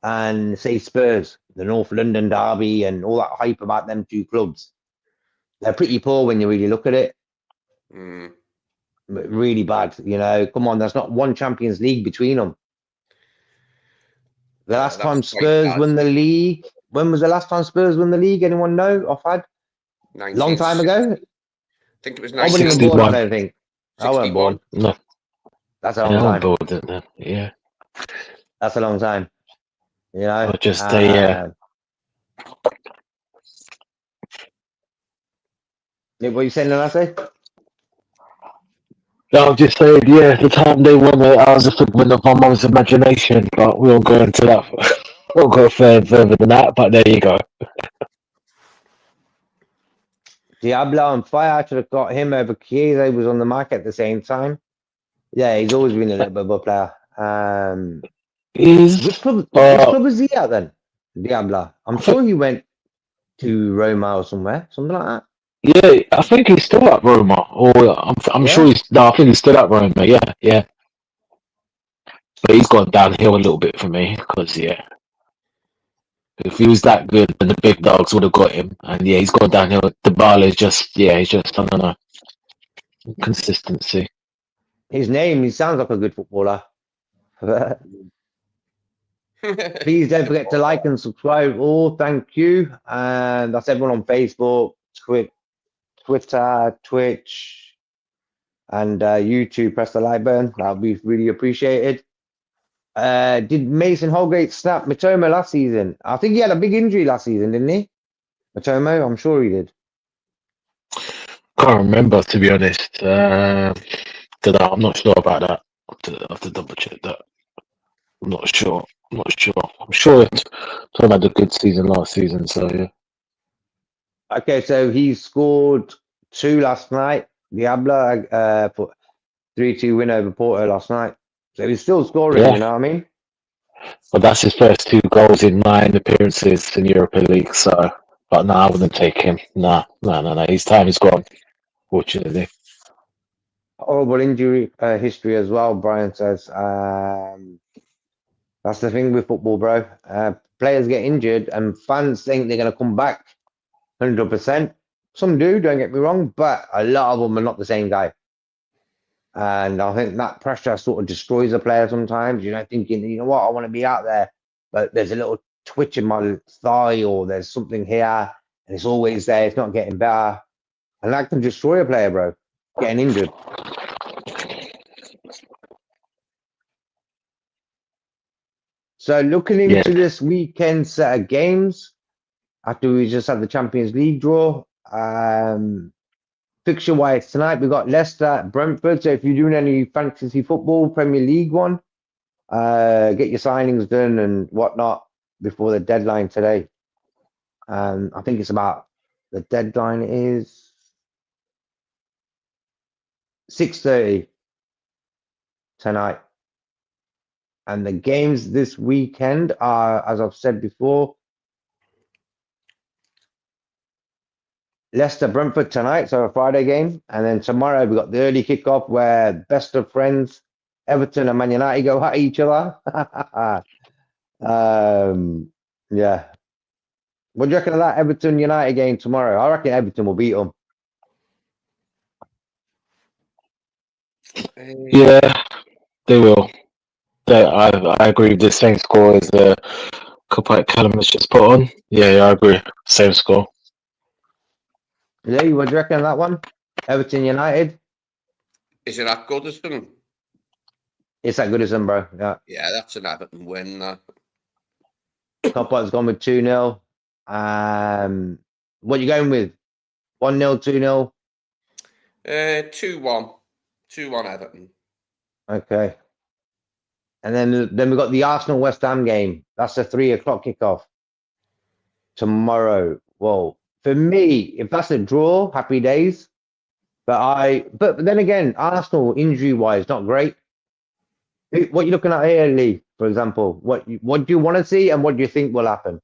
and say Spurs, the North London derby, and all that hype about them two clubs, they're pretty poor when you really look at it. Really bad, Come on, there's not one Champions League between them. The last time Spurs won the league, when was the last time Spurs won the league? Anyone know? Offhand? Long time ago? I think it was I wasn't even born, I don't think. 61. I wasn't born. No. That's a long time. Yeah. That's a long time. Or just yeah. What you saying, Nanate? No, I'm just saying, yeah, the time they won it, I was a figment of my mum's imagination, but we won't go into that. We'll go further than that, but there you go. Diablo on fire. I should have got him over Chiesa. He was on the market at the same time. Yeah, he's always been a little bit of a player. Which club is he at then? Diablo. I'm sure he went to Roma or somewhere, something like that. Yeah, I think he's still at Roma, or I'm sure I think he's still at Roma. Yeah. But he's gone downhill a little bit for me because if he was that good, then the big dogs would have got him. And yeah, he's gone downhill. The ball is just I don't know, consistency. His name, he sounds like a good footballer. Please don't forget to like and subscribe. Thank you. And that's everyone on Facebook, Twitter, Twitch, and YouTube. Press the like button. That'll be really appreciated. Did Mason Holgate snap Matoma last season? I think he had a big injury last season, didn't he? Matoma, I'm sure he did. Can't remember, to be honest. I'm not sure about that. I have to double check that. I'm not sure. I'm sure Tom had a good season last season, so yeah. Okay, so he scored 2 last night. Diablo put 3-2 win over Porto last night. So he's still scoring, you know what I mean? But that's his first 2 goals in 9 appearances in Europa League, so but no, I wouldn't take him. No. His time is gone, fortunately. Horrible injury history as well, Brian says. That's the thing with football, bro. Players get injured and fans think they're going to come back 100%. Some do, don't get me wrong, but a lot of them are not the same guy. And I think that pressure sort of destroys a player sometimes, thinking, you know what, I want to be out there, but there's a little twitch in my thigh or there's something here and it's always there, it's not getting better. And that can destroy a player, bro, getting injured. So looking into this weekend set of games, after we just had the Champions League draw, fixture-wise tonight, we've got Leicester at Brentford. So if you're doing any fantasy football, Premier League one, get your signings done and whatnot before the deadline today. I think it's about, the deadline is 6:30 tonight. And the games this weekend are, as I've said before, Leicester Brentford tonight, so a Friday game. And then tomorrow we've got the early kickoff where best of friends, Everton and Man United, go at each other. Yeah. What do you reckon of that Everton United game tomorrow? I reckon Everton will beat them. Yeah, they will. I agree with the same score as the couple that Callum has just put on. Yeah, I agree. Same score. Lee, what do you reckon of that one? Everton United? Is it that good as them? It's that good as them, bro. Yeah. Yeah, that's an Everton win. That. Top has gone with 2-0. What are you going with? 1-0, 2-0? 2-1. 2-1 Everton. Okay. And then we've got the Arsenal West Ham game. That's a 3:00 kickoff tomorrow. Well, for me, if that's a draw, happy days. But then again, Arsenal injury wise, not great. What you looking at here, Lee? For example, what do you want to see, and what do you think will happen?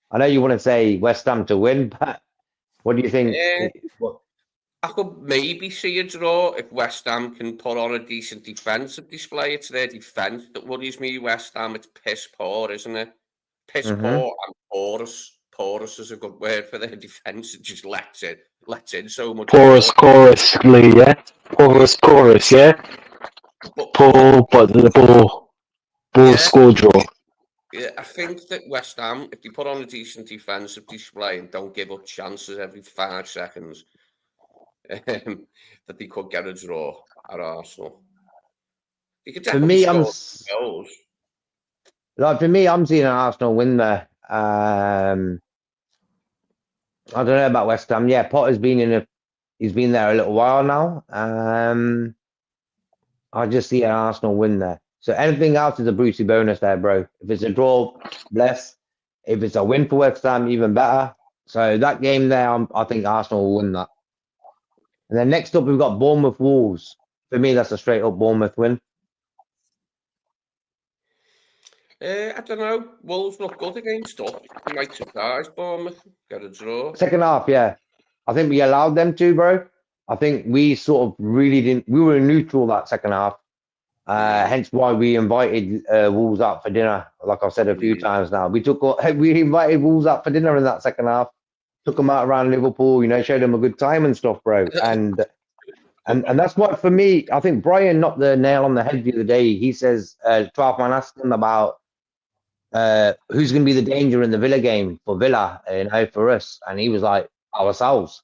I know you want to say West Ham to win, but what do you think? I could maybe see a draw if West Ham can put on a decent defensive display. It's their defence that worries me. West Ham, it's piss poor, isn't it? Piss poor and porous. Porous is a good word for their defence. It just lets in so much. Porous chorus, Lee, yeah? Porous chorus, yeah? Poor, but the ball score draw. Yeah, I think that West Ham, if they put on a decent defensive display and don't give up chances every 5 seconds, that they could get a draw at Arsenal. You could definitely score goals. Like for me, I'm seeing an Arsenal win there. I don't know about West Ham. Yeah, Potter's been he's been there a little while now. I just see an Arsenal win there. So anything else is a Brucey bonus there, bro. If it's a draw, bless. If it's a win for West Ham, even better. So that game there, I think Arsenal will win that. And then next up, we've got Bournemouth Wolves. For me, that's a straight up Bournemouth win. I don't know. Wolves look good against us. You might surprise Bournemouth. Get a draw. Second half, yeah. I think we allowed them to, bro. I think we sort of really didn't. We were neutral that second half. Hence why we invited Wolves out for dinner. Like I've said a few times now, we invited Wolves out for dinner in that second half. Took them out around Liverpool, showed them a good time and stuff, bro. And that's what, for me, I think Brian knocked the nail on the head the other day. He says, 12 man asked him about who's going to be the danger in the Villa game for Villa, for us. And he was like, ourselves,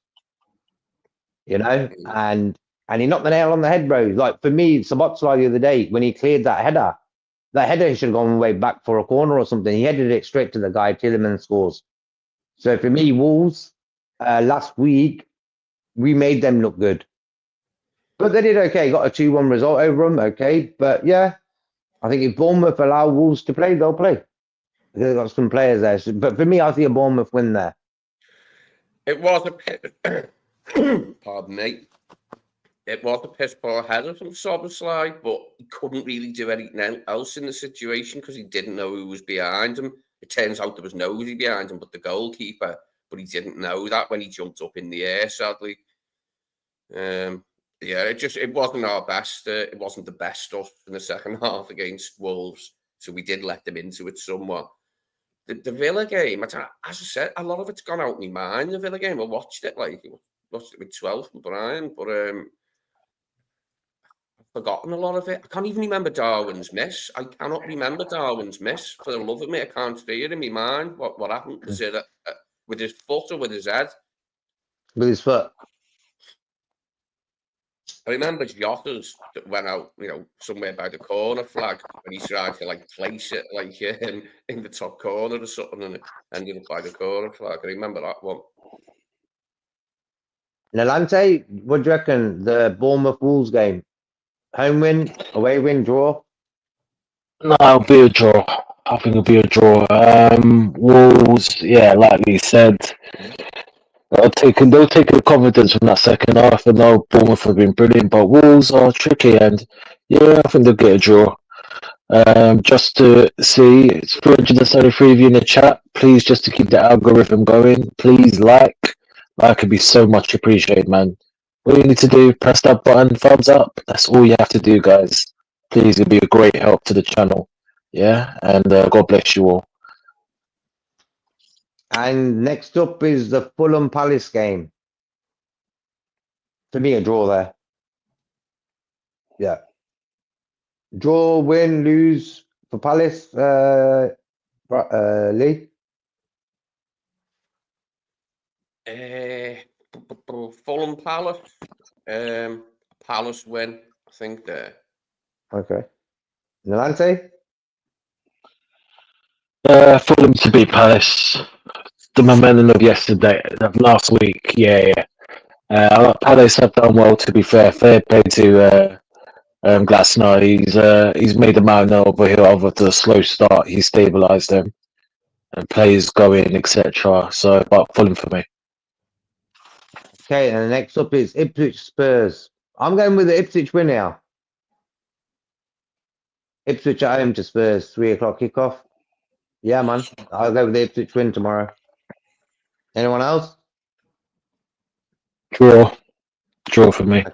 and he knocked the nail on the head, bro. Like for me, Sabotslai the other day, when he cleared that header should have gone way back for a corner or something. He headed it straight to the guy, Tielemans scores. So for me, Wolves, last week, we made them look good. But they did okay. Got a 2-1 result over them, okay. But yeah, I think if Bournemouth allow Wolves to play, they'll play. They've got some players there. So, but for me, I see a Bournemouth win there. It was a pardon me. It was a piss poor header from Szoboszlai, but he couldn't really do anything else in the situation because he didn't know who was behind him. It turns out there was nobody behind him but the goalkeeper, but he didn't know that when he jumped up in the air, sadly. It wasn't our best. It wasn't the best stuff in the second half against Wolves, so we did let them into it somewhat. the Villa game, as I said, a lot of it's gone out of my mind. The Villa game, I watched it with 12 from Brian, but I've forgotten a lot of it. I can't even remember Darwin's miss. I cannot remember Darwin's miss for the love of me. I can't see it in my mind. What happened? Was it with his foot or with his head? With his foot. I remember Jota's that went out, somewhere by the corner flag, and he tried to place it in the top corner or something, and it ended up by the corner flag. I remember that one. Nalante, what do you reckon? The Bournemouth Wolves game, home win, away win, draw. No, it'll be a draw. I think it'll be a draw. Wolves, yeah, like we said, they'll take the confidence from that second half. I know Bournemouth have been brilliant, but Wolves are tricky, and yeah, I think they'll get a draw. Just to see, it's 373 of you in the chat. Please, just to keep the algorithm going, please like would be so much appreciated, man. All you need to do, press that button, thumbs up. That's all you have to do, guys. Please, it'll be a great help to the channel. Yeah, and God bless you all. And next up is the Fulham Palace game. For me, a draw there. Yeah. Draw, win, lose for Palace, Lee? Fulham Palace. Palace win, I think there. Okay. Nalante? Fulham to beat Palace. The momentum of yesterday, of last week, yeah. Palace have done well, to be fair. Fair play to Glasner. He's made the man over here over the slow start. He's stabilised them and players going, etc. So, but Fulham for me. Okay, and the next up is Ipswich Spurs. I'm going with the Ipswich win now. Ipswich at home to Spurs, 3 o'clock kickoff. Yeah, man. I'll go with the Ipswich win tomorrow. Anyone else? Draw for me.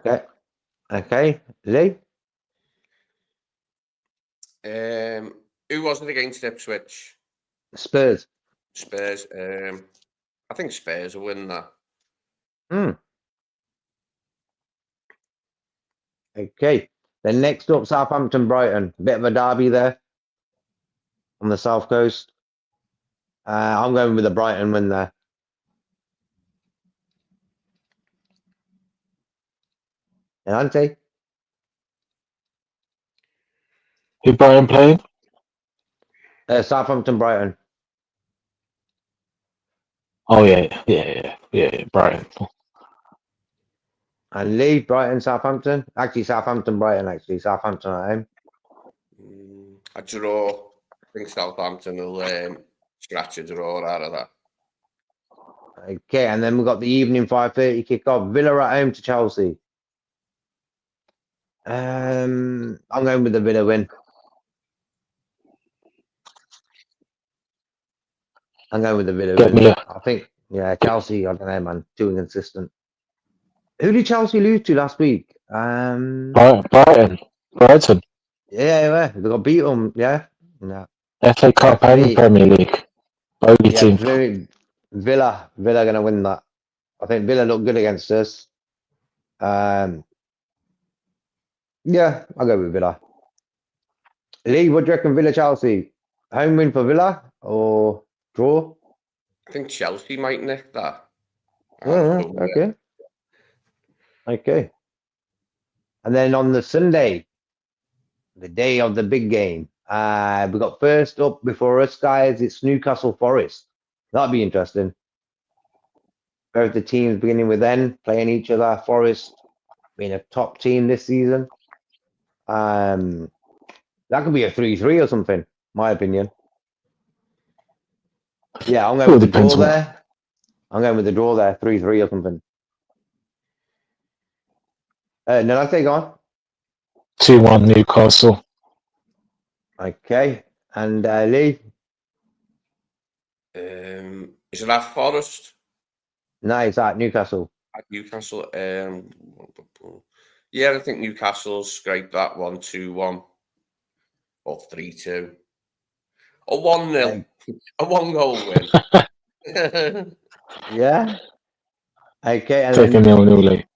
Okay. Lee? Who was it against Ipswich? Spurs. I think Spurs will win that. Okay. Then next up, Southampton Brighton. Bit of a derby there on the south coast. I'm going with the Brighton win there. And Ante? Who Brighton playing? Southampton Brighton. Oh yeah, Brighton. And Lee, Brighton, Southampton. Actually, Southampton Brighton, Southampton at home. A draw. I think Southampton will scratch a draw out of that. Okay, and then we've got the evening 5:30 kickoff. Villa at home to Chelsea. I'm going with the Villa win. I'm going with the Villa win. I think, Chelsea, I don't know, man. Too inconsistent. Who did Chelsea lose to last week? Brighton. Yeah, they got beat them. Yeah. No. FA Cup and Premier League. Team. Villa going to win that. I think Villa look good against us. Yeah, I'll go with Villa. Lee, what do you reckon, Villa Chelsea? Home win for Villa or draw? I think Chelsea might nick that. Okay. And then on the Sunday, the day of the big game, we got first up before us, guys. It's Newcastle Forest. That'll be interesting. Both the teams beginning with N playing each other. Forest being a top team this season. That could be a 3-3 or something, my opinion. Yeah, I'm going with the draw there. 3-3 or something. No, I take on. 2-1 Newcastle. Okay, and Lee. Is it at Forest? No, it's at Newcastle. At Newcastle. Yeah, I think Newcastle scraped that 1-2-1 or 3-2 or 1-0. A 1-goal win. Yeah. Okay, and Taking then 0-0 lead.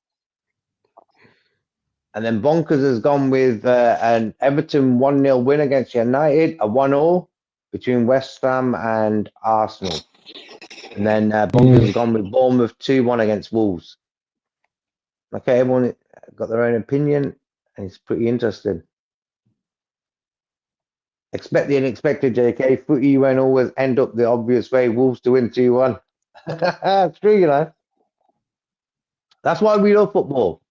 Bonkers has gone with an Everton 1-0 win against United, a 1-1 between West Ham and Arsenal. And then Bonkers has gone with Bournemouth 2-1 against Wolves. Okay, everyone got their own opinion, and it's pretty interesting. Expect the unexpected, JK. Footy won't always end up the obvious way. Wolves to win 2-1. It's true, you know. That's why we love football.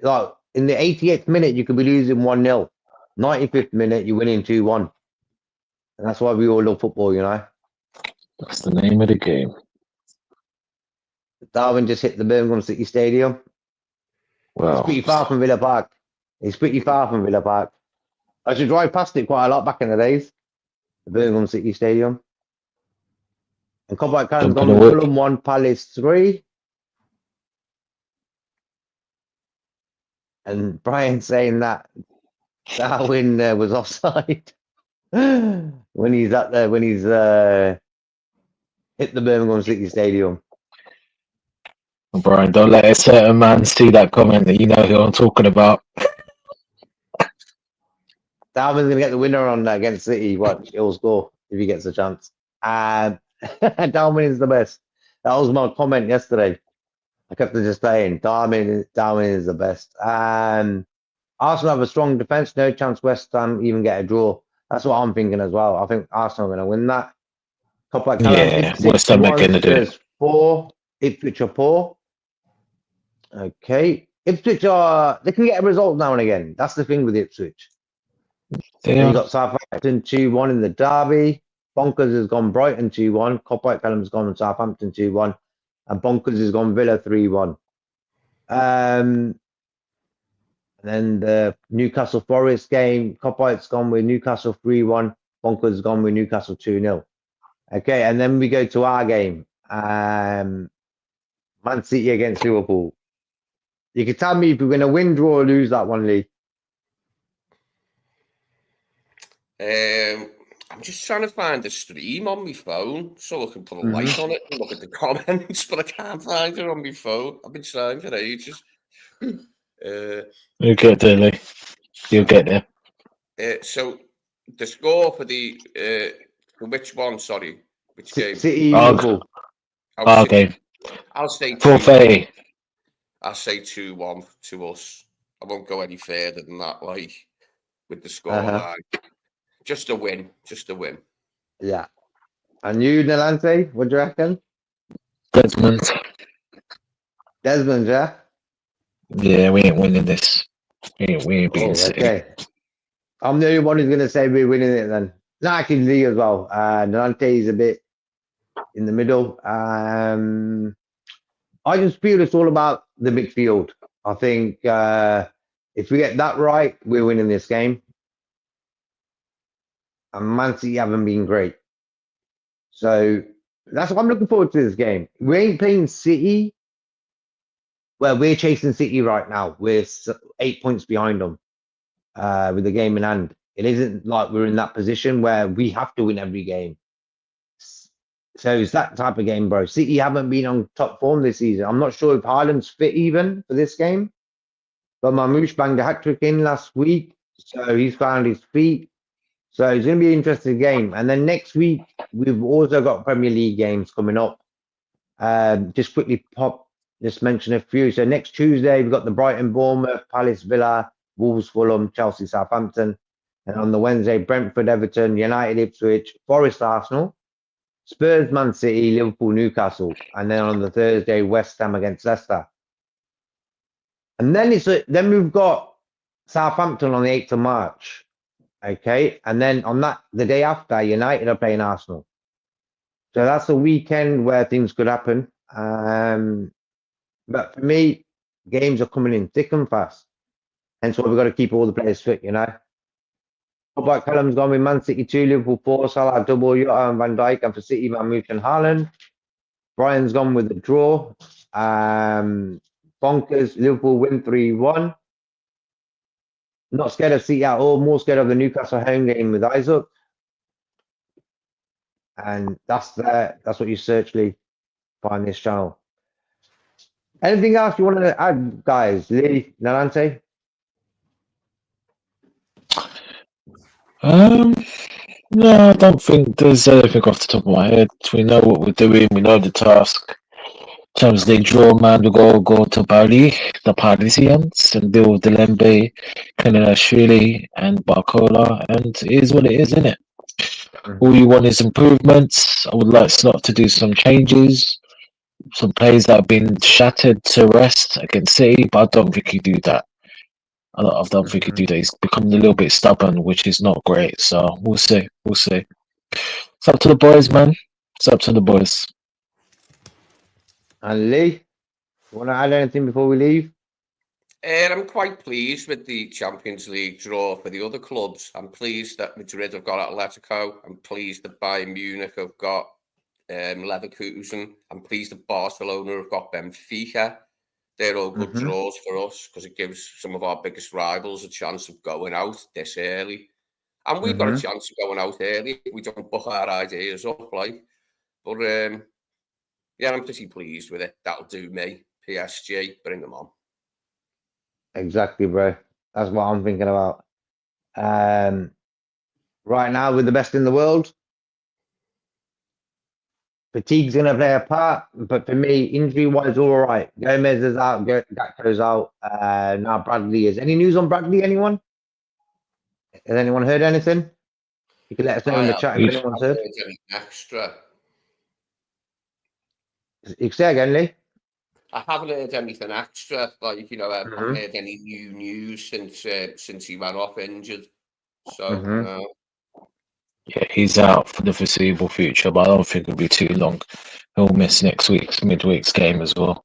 Like, in the 88th minute, you could be losing 1-0. 95th minute, you're winning 2-1. And that's why we all love football, you know. That's the name of the game. Darwin just hit the Birmingham City Stadium. Wow. It's pretty far from Villa Park. It's pretty far from Villa Park. I should drive past it quite a lot back in the days. The Birmingham City Stadium. And Cobalt Callum's gone with Fulham 1, Palace 3. And Brian saying that Darwin was offside when he's up there, when he's hit the Birmingham City Stadium. Brian, don't let a certain man see that comment that you know who I'm talking about. Darwin's going to get the winner on against City. Watch, he'll score if he gets a chance. Darwin is the best. That was my comment yesterday. I kept just saying, Darwin is the best. Arsenal have a strong defence. No chance West Ham even get a draw. That's what I'm thinking as well. I think Arsenal are going to win that. Yeah, West Ham are going to do it. 4. Ipswich are 4. Okay. Ipswich they can get a result now and again. That's the thing with Ipswich. Yeah. You got Southampton 2-1 in the derby. Bonkers has gone Brighton 2-1. Copyright Callum's gone Southampton 2-1. And Bonkers has gone Villa 3-1. And then the Newcastle Forest game, Copyight's gone with Newcastle 3-1. Bonkers has gone with Newcastle 2-0. Okay, and then we go to our game. Man City against Liverpool. You can tell me if we're going to win, draw, or lose that one, Lee. I'm just trying to find the stream on my phone so I can put a light on it and look at the comments, but I can't find it on my phone. I've been trying for ages. You'll get there, Lee. You'll get there. So the score for the which one? Sorry, which game? City Liverpool. Okay. I'll say 4-30. I'll say 2-1 to us. I won't go any further than that. Like with the score line. Just a win. Just a win. Yeah. And you, Nalante, what do you reckon? Desmond, yeah? Yeah, we ain't winning this. We ain't beating City. Okay. I'm the only one who's going to say we're winning it then. No, actually, Lee as well. Nalante is a bit in the middle. I just feel it's all about the midfield. I think if we get that right, we're winning this game. And Man City haven't been great. So that's what I'm looking forward to this game. We ain't playing City. Well, we're chasing City right now. We're 8 points behind them with the game in hand. It isn't like we're in that position where we have to win every game. So it's that type of game, bro. City haven't been on top form this season. I'm not sure if Haaland's fit even for this game. But Mamouche banged a hat-trick in last week. So he's found his feet. So it's going to be an interesting game. And then next week, we've also got Premier League games coming up. Just quickly just mention a few. So next Tuesday, we've got the Brighton, Bournemouth, Palace, Villa, Wolves, Fulham, Chelsea, Southampton. And on the Wednesday, Brentford, Everton, United, Ipswich, Forest, Arsenal, Spurs, Man City, Liverpool, Newcastle. And then on the Thursday, West Ham against Leicester. And then then we've got Southampton on the 8th of March. Okay, and then on the day after, United are playing Arsenal. So that's a weekend where things could happen. But for me, games are coming in thick and fast. Hence why we've got to keep all the players fit, you know. Cobalt Callum's gone with Man City 2, Liverpool 4, Salah double, Jota and Van Dijk, and for City, Mamouche and Haaland. Brian's gone with the draw. Bonkers, Liverpool win 3-1. Not scared of City at all. More scared of the Newcastle home game with Isaac. And that's what you search, Lee, find this channel. Anything else you want to add, guys? Lee, Nalante? No, I don't think there's anything off the top of my head. We know what we're doing. We know the task. Champions League draw, man. We go to Bali, the Parisians, and deal with Delembe, Kanashvili, and Barcola. And it is what it is, isn't it? All you want is improvements. I would like Slot to do some changes. Some players that have been shattered to rest against City, but I don't think he do that. I don't think he do that. He's becoming a little bit stubborn, which is not great. So we'll see. We'll see. It's up to the boys, man. It's up to the boys. And Lee, you want to add anything before we leave? I'm quite pleased with the Champions League draw for the other clubs. I'm pleased that Madrid have got Atletico. I'm pleased that Bayern Munich have got Leverkusen. I'm pleased that Barcelona have got Benfica. They're all good draws for us because it gives some of our biggest rivals a chance of going out this early. And we've got a chance of going out early if we don't book our ideas up, like. But, yeah, I'm pretty pleased with it. That'll do me. PSG, bring them on. Exactly, bro. That's what I'm thinking about. Right now, we're the best in the world. Fatigue's going to play a part, but for me, injury-wise, all right. Gomez is out, Gakpo's out. Now Bradley is. Any news on Bradley, anyone? Has anyone heard anything? You can let us know in the chat if anyone's heard. Extra. You can say again, Lee? I haven't heard anything extra, like, you know, I haven't heard any new news since he ran off injured. So, Yeah, he's out for the foreseeable future, but I don't think it'll be too long. He'll miss next week's midweek's game as well.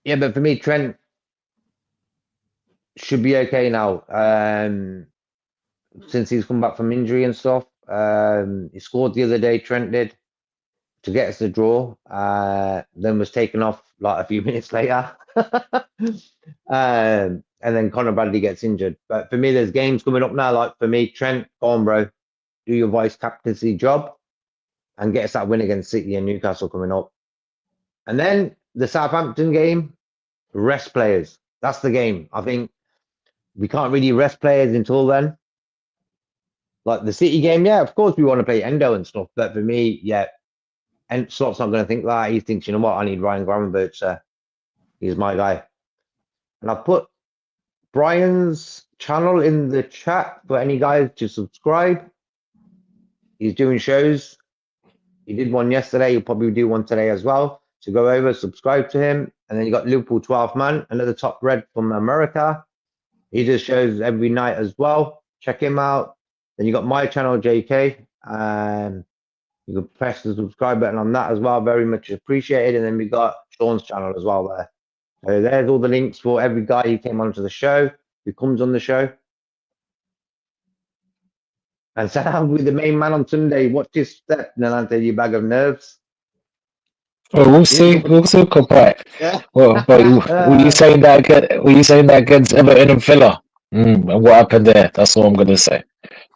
Yeah, but for me, Trent should be okay now. Since he's come back from injury and stuff. He scored the other day, Trent did, to get us the draw. Then was taken off like a few minutes later. And then Conor Bradley gets injured. But for me, there's games coming up now. Like for me, Trent, go on, bro. Do your vice captaincy job and get us that win against City and Newcastle coming up. And then the Southampton game, rest players. That's the game. I think we can't really rest players until then. Like the City game, yeah, of course we want to play Endo and stuff. But for me, yeah, and Slot's not going to think that. He thinks, you know what, I need Ryan Gravenberch. He's my guy. And I put Brian's channel in the chat for any guys to subscribe. He's doing shows. He did one yesterday. He'll probably do one today as well. So go over, subscribe to him. And then you got Liverpool 12th man, another top red from America. He does shows every night as well. Check him out. Then you got my channel, JK. You can press the subscribe button on that as well. Very much appreciated. And then we got Sean's channel as well there. So there's all the links for every guy who came onto the show, who comes on the show. And Sam with the main man on Sunday. Watch his step, Nalante, you bag of nerves. Well, we'll see. We'll see. Compact. Yeah. Well, but were you saying that again? Were you saying that against Everton and Villa? And what happened there? That's all I'm going to say.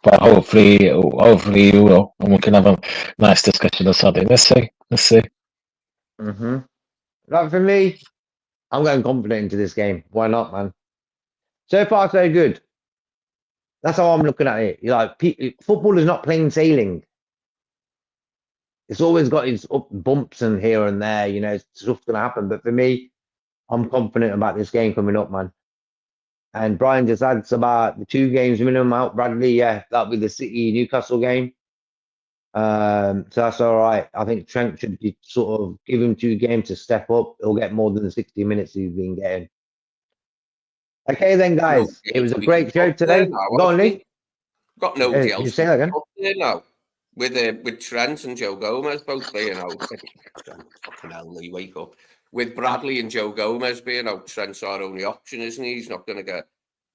But hopefully you will, and we can have a nice discussion on Sunday. Let's see. Like for me, I'm going confident into this game. Why not, man? So far, so good. That's how I'm looking at it. You're like, football is not plain sailing. It's always got its bumps and here and there. You know, stuff's going to happen. But for me, I'm confident about this game coming up, man. And Brian just adds about the 2 games minimum out. Bradley, yeah, that'll be the City Newcastle game. So that's all right. I think Trent should be sort of give him 2 games to step up. He'll get more than the 60 minutes he's been getting. Okay, then, guys. It was a great show today. Go on, Lee. Got no Can you say that again? Now. With Trent and Joe Gomez both being out. Fucking hell, Lee, wake up. With Bradley and Joe Gomez being out, Trent's our only option, isn't he? He's not going to get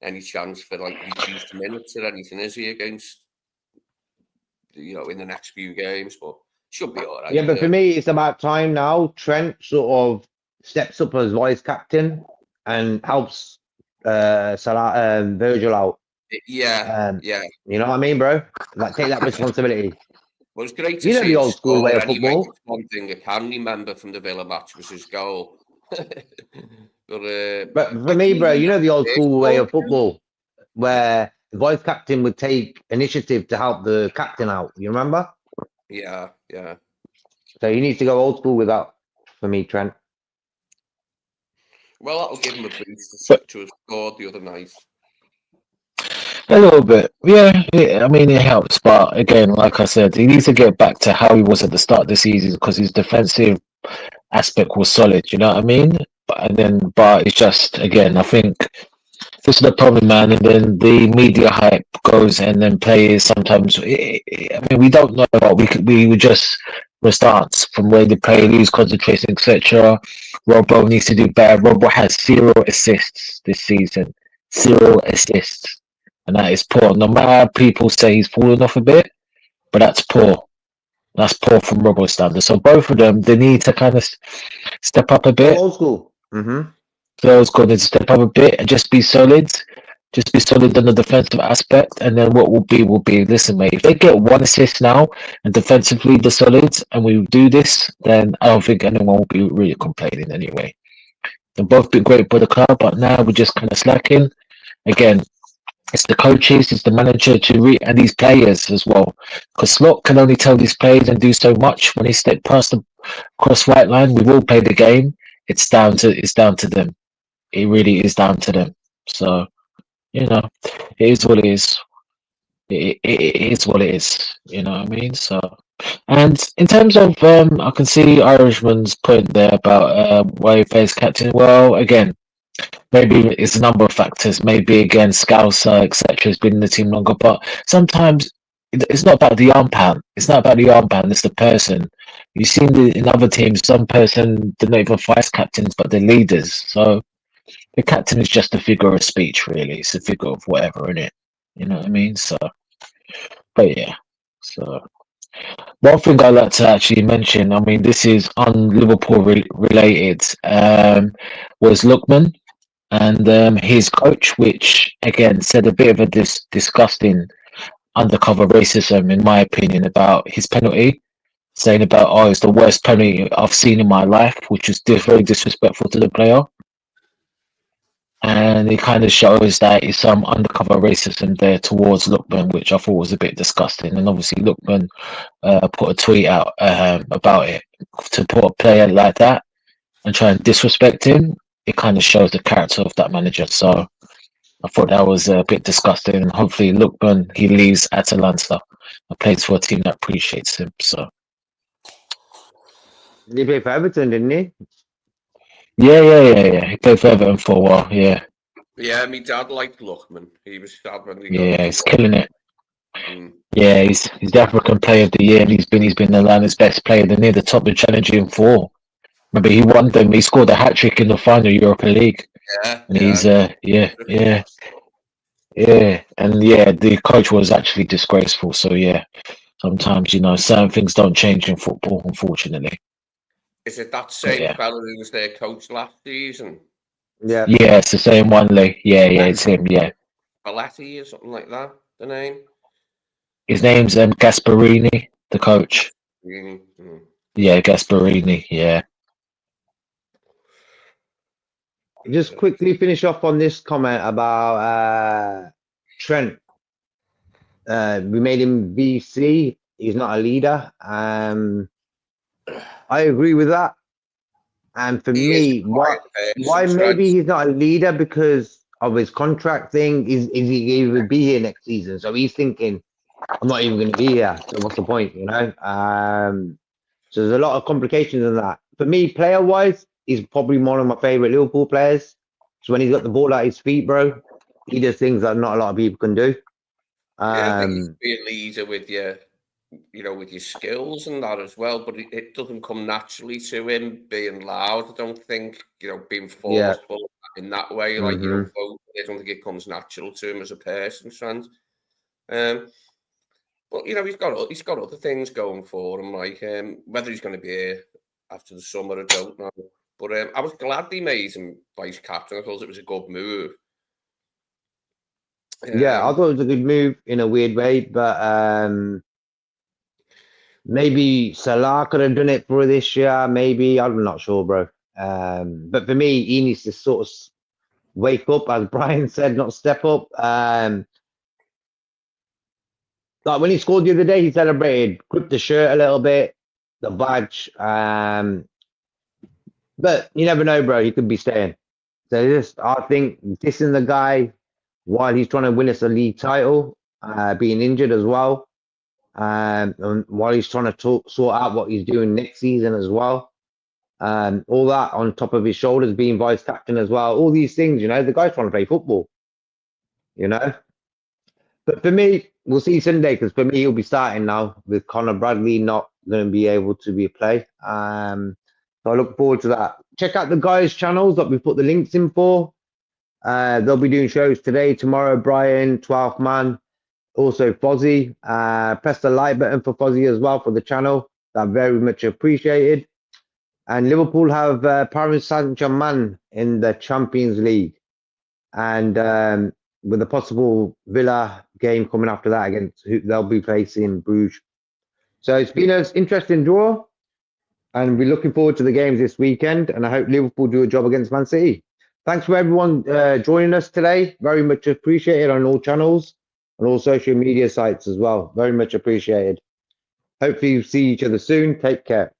any chance for like reduced minutes or anything, is he, against, you know, in the next few games? But should be all right. Yeah, but for me, it's about time now. Trent sort of steps up as vice captain and helps Virgil out. Yeah, yeah. You know what I mean, bro? Like, take that responsibility. Well, it's great to You know see the him old school way score of anyway. football. It's one thing I can remember from the Villa match was his goal. But for I me, can bro, even you know the old first school way goal, of football where the vice captain would take initiative to help the captain out. You remember? Yeah, yeah. So he needs to go old school with that for me, Trent. Well, that'll give him a boost But to have scored the other night. a little bit, yeah. I mean, it helps, but again, like I said, he needs to get back to how he was at the start of the season because his defensive aspect was solid. You know what I mean? But it's just again, I think this is the problem, man. And then the media hype goes, and then players sometimes. I mean, we don't know, but we would just restart from where they play, lose concentration, etc. Robbo needs to do better. Robbo has 0 assists this season, 0 assists, and that is poor. No matter how people say he's fallen off a bit, but that's poor. That's poor from Robbo standards. So both of them, they need to kind of step up a Go bit. old school. Mm-hmm. Those going to step up a bit and just be solid. Just be solid on the defensive aspect, and then what will be. Listen, mate. If they get 1 assist now and defensively they're solid, and we do this, then I don't think anyone will be really complaining anyway. They've both been great for the club, but now we're just kind of slacking. Again, it's the coaches, it's the manager and these players as well. Because Slot can only tell these players and do so much when they step past the cross right line. We will play the game. It's down to them. It really is down to them. So, it is what it is. It is what it is. You know what I mean? So, and in terms of, I can see Irishman's point there about why he plays captain. Well, again, maybe it's a number of factors. Maybe again, Scouser, etc., has been in the team longer. But sometimes it's not about the armband. It's not about the armband. It's the person. You've seen in other teams, some person they're not even vice captains, but they're leaders. So the captain is just a figure of speech, really. It's a figure of whatever, in it. You know what I mean? So, but yeah. So one thing I like to actually mention, I mean, this is un-Liverpool related, was Lookman and his coach, which again said a bit of a disgusting undercover racism, in my opinion, about his penalty, saying about, oh, it's the worst penalty I've seen in my life, which is very disrespectful to the player. And it kind of shows that it's some undercover racism there towards Lookman, which I thought was a bit disgusting. And obviously, Lookman put a tweet out about it. To put a player like that and try and disrespect him, it kind of shows the character of that manager. So I thought that was a bit disgusting. And hopefully, Lookman, he leaves Atalanta and plays for a team that appreciates him. So He played for Everton, didn't he? yeah. He played for Everton for a while. Yeah, My dad liked Lookman. He was sad when he got he's killing it. Mm. Yeah, he's the African Player of the Year, and he's been the Atlanta's best player. They're near the top of challenging for. Remember, he won them. He scored a hat trick in the final Europa League, and he's yeah, and yeah, the coach was actually disgraceful. So yeah, sometimes certain things don't change in football, unfortunately. Is it that But same yeah, fella who was their coach last season? Yeah. it's the same one, Lee. Yeah, it's him. Yeah, Balletti or something like that. The name. his name's Gasparini, the coach. Really? Mm. Yeah, Gasparini. Yeah. Just quickly finish off on this comment about Trent. We made him VC. He's not a leader. I agree with that. And for He is a me, quiet why person, maybe Trent. he's not a leader because of his contract thing? Is he even be here next season? So he's thinking, I'm not even going to be here. So what's the point? So there's a lot of complications in that. For me, player wise, he's probably one of my favorite Liverpool players. So when he's got the ball at his feet, bro, he does things that not a lot of people can do. Yeah, I think you can be a leader with with your skills and that as well, but it doesn't come naturally to him being loud. I don't think, being forceful in that way, like, vocal, I don't think it comes natural to him as a person, Trent. But he's got other things going for him, like whether he's going to be here after the summer, I don't know. But I was glad they made him vice captain. I thought it was a good move. Yeah, I thought it was a good move in a weird way, but Maybe Salah could have done it for this year. Maybe I'm not sure, bro. But for me, he needs to sort of wake up, as Brian said, not step up. Like when he scored the other day, he celebrated, gripped the shirt a little bit, the badge. But you never know, bro. He could be staying. So just, I think dissing the guy while he's trying to win us a league title, being injured as well, and while he's trying to sort out what he's doing next season as well. All that on top of his shoulders, being vice captain as well. All these things, you know, the guy's trying to play football, you know. But for me, we'll see Sunday, because for me, he'll be starting now with Conor Bradley not going to be able to be a play. So I look forward to that. Check out the guys' channels that we put the links in for. They'll be doing shows today, tomorrow. Brian, 12th Man, also Fozzie. Press the like button for Fozzie as well for the channel. That's very much appreciated. And Liverpool have Paris Saint-Germain in the Champions League, and with a possible Villa game coming after that against who they'll be facing Bruges. So it's been an interesting draw, and we're looking forward to the games this weekend. And I hope Liverpool do a job against Man City. Thanks for everyone joining us today. Very much appreciated on all channels and all social media sites as well. Very much appreciated. Hopefully, you see each other soon. Take care.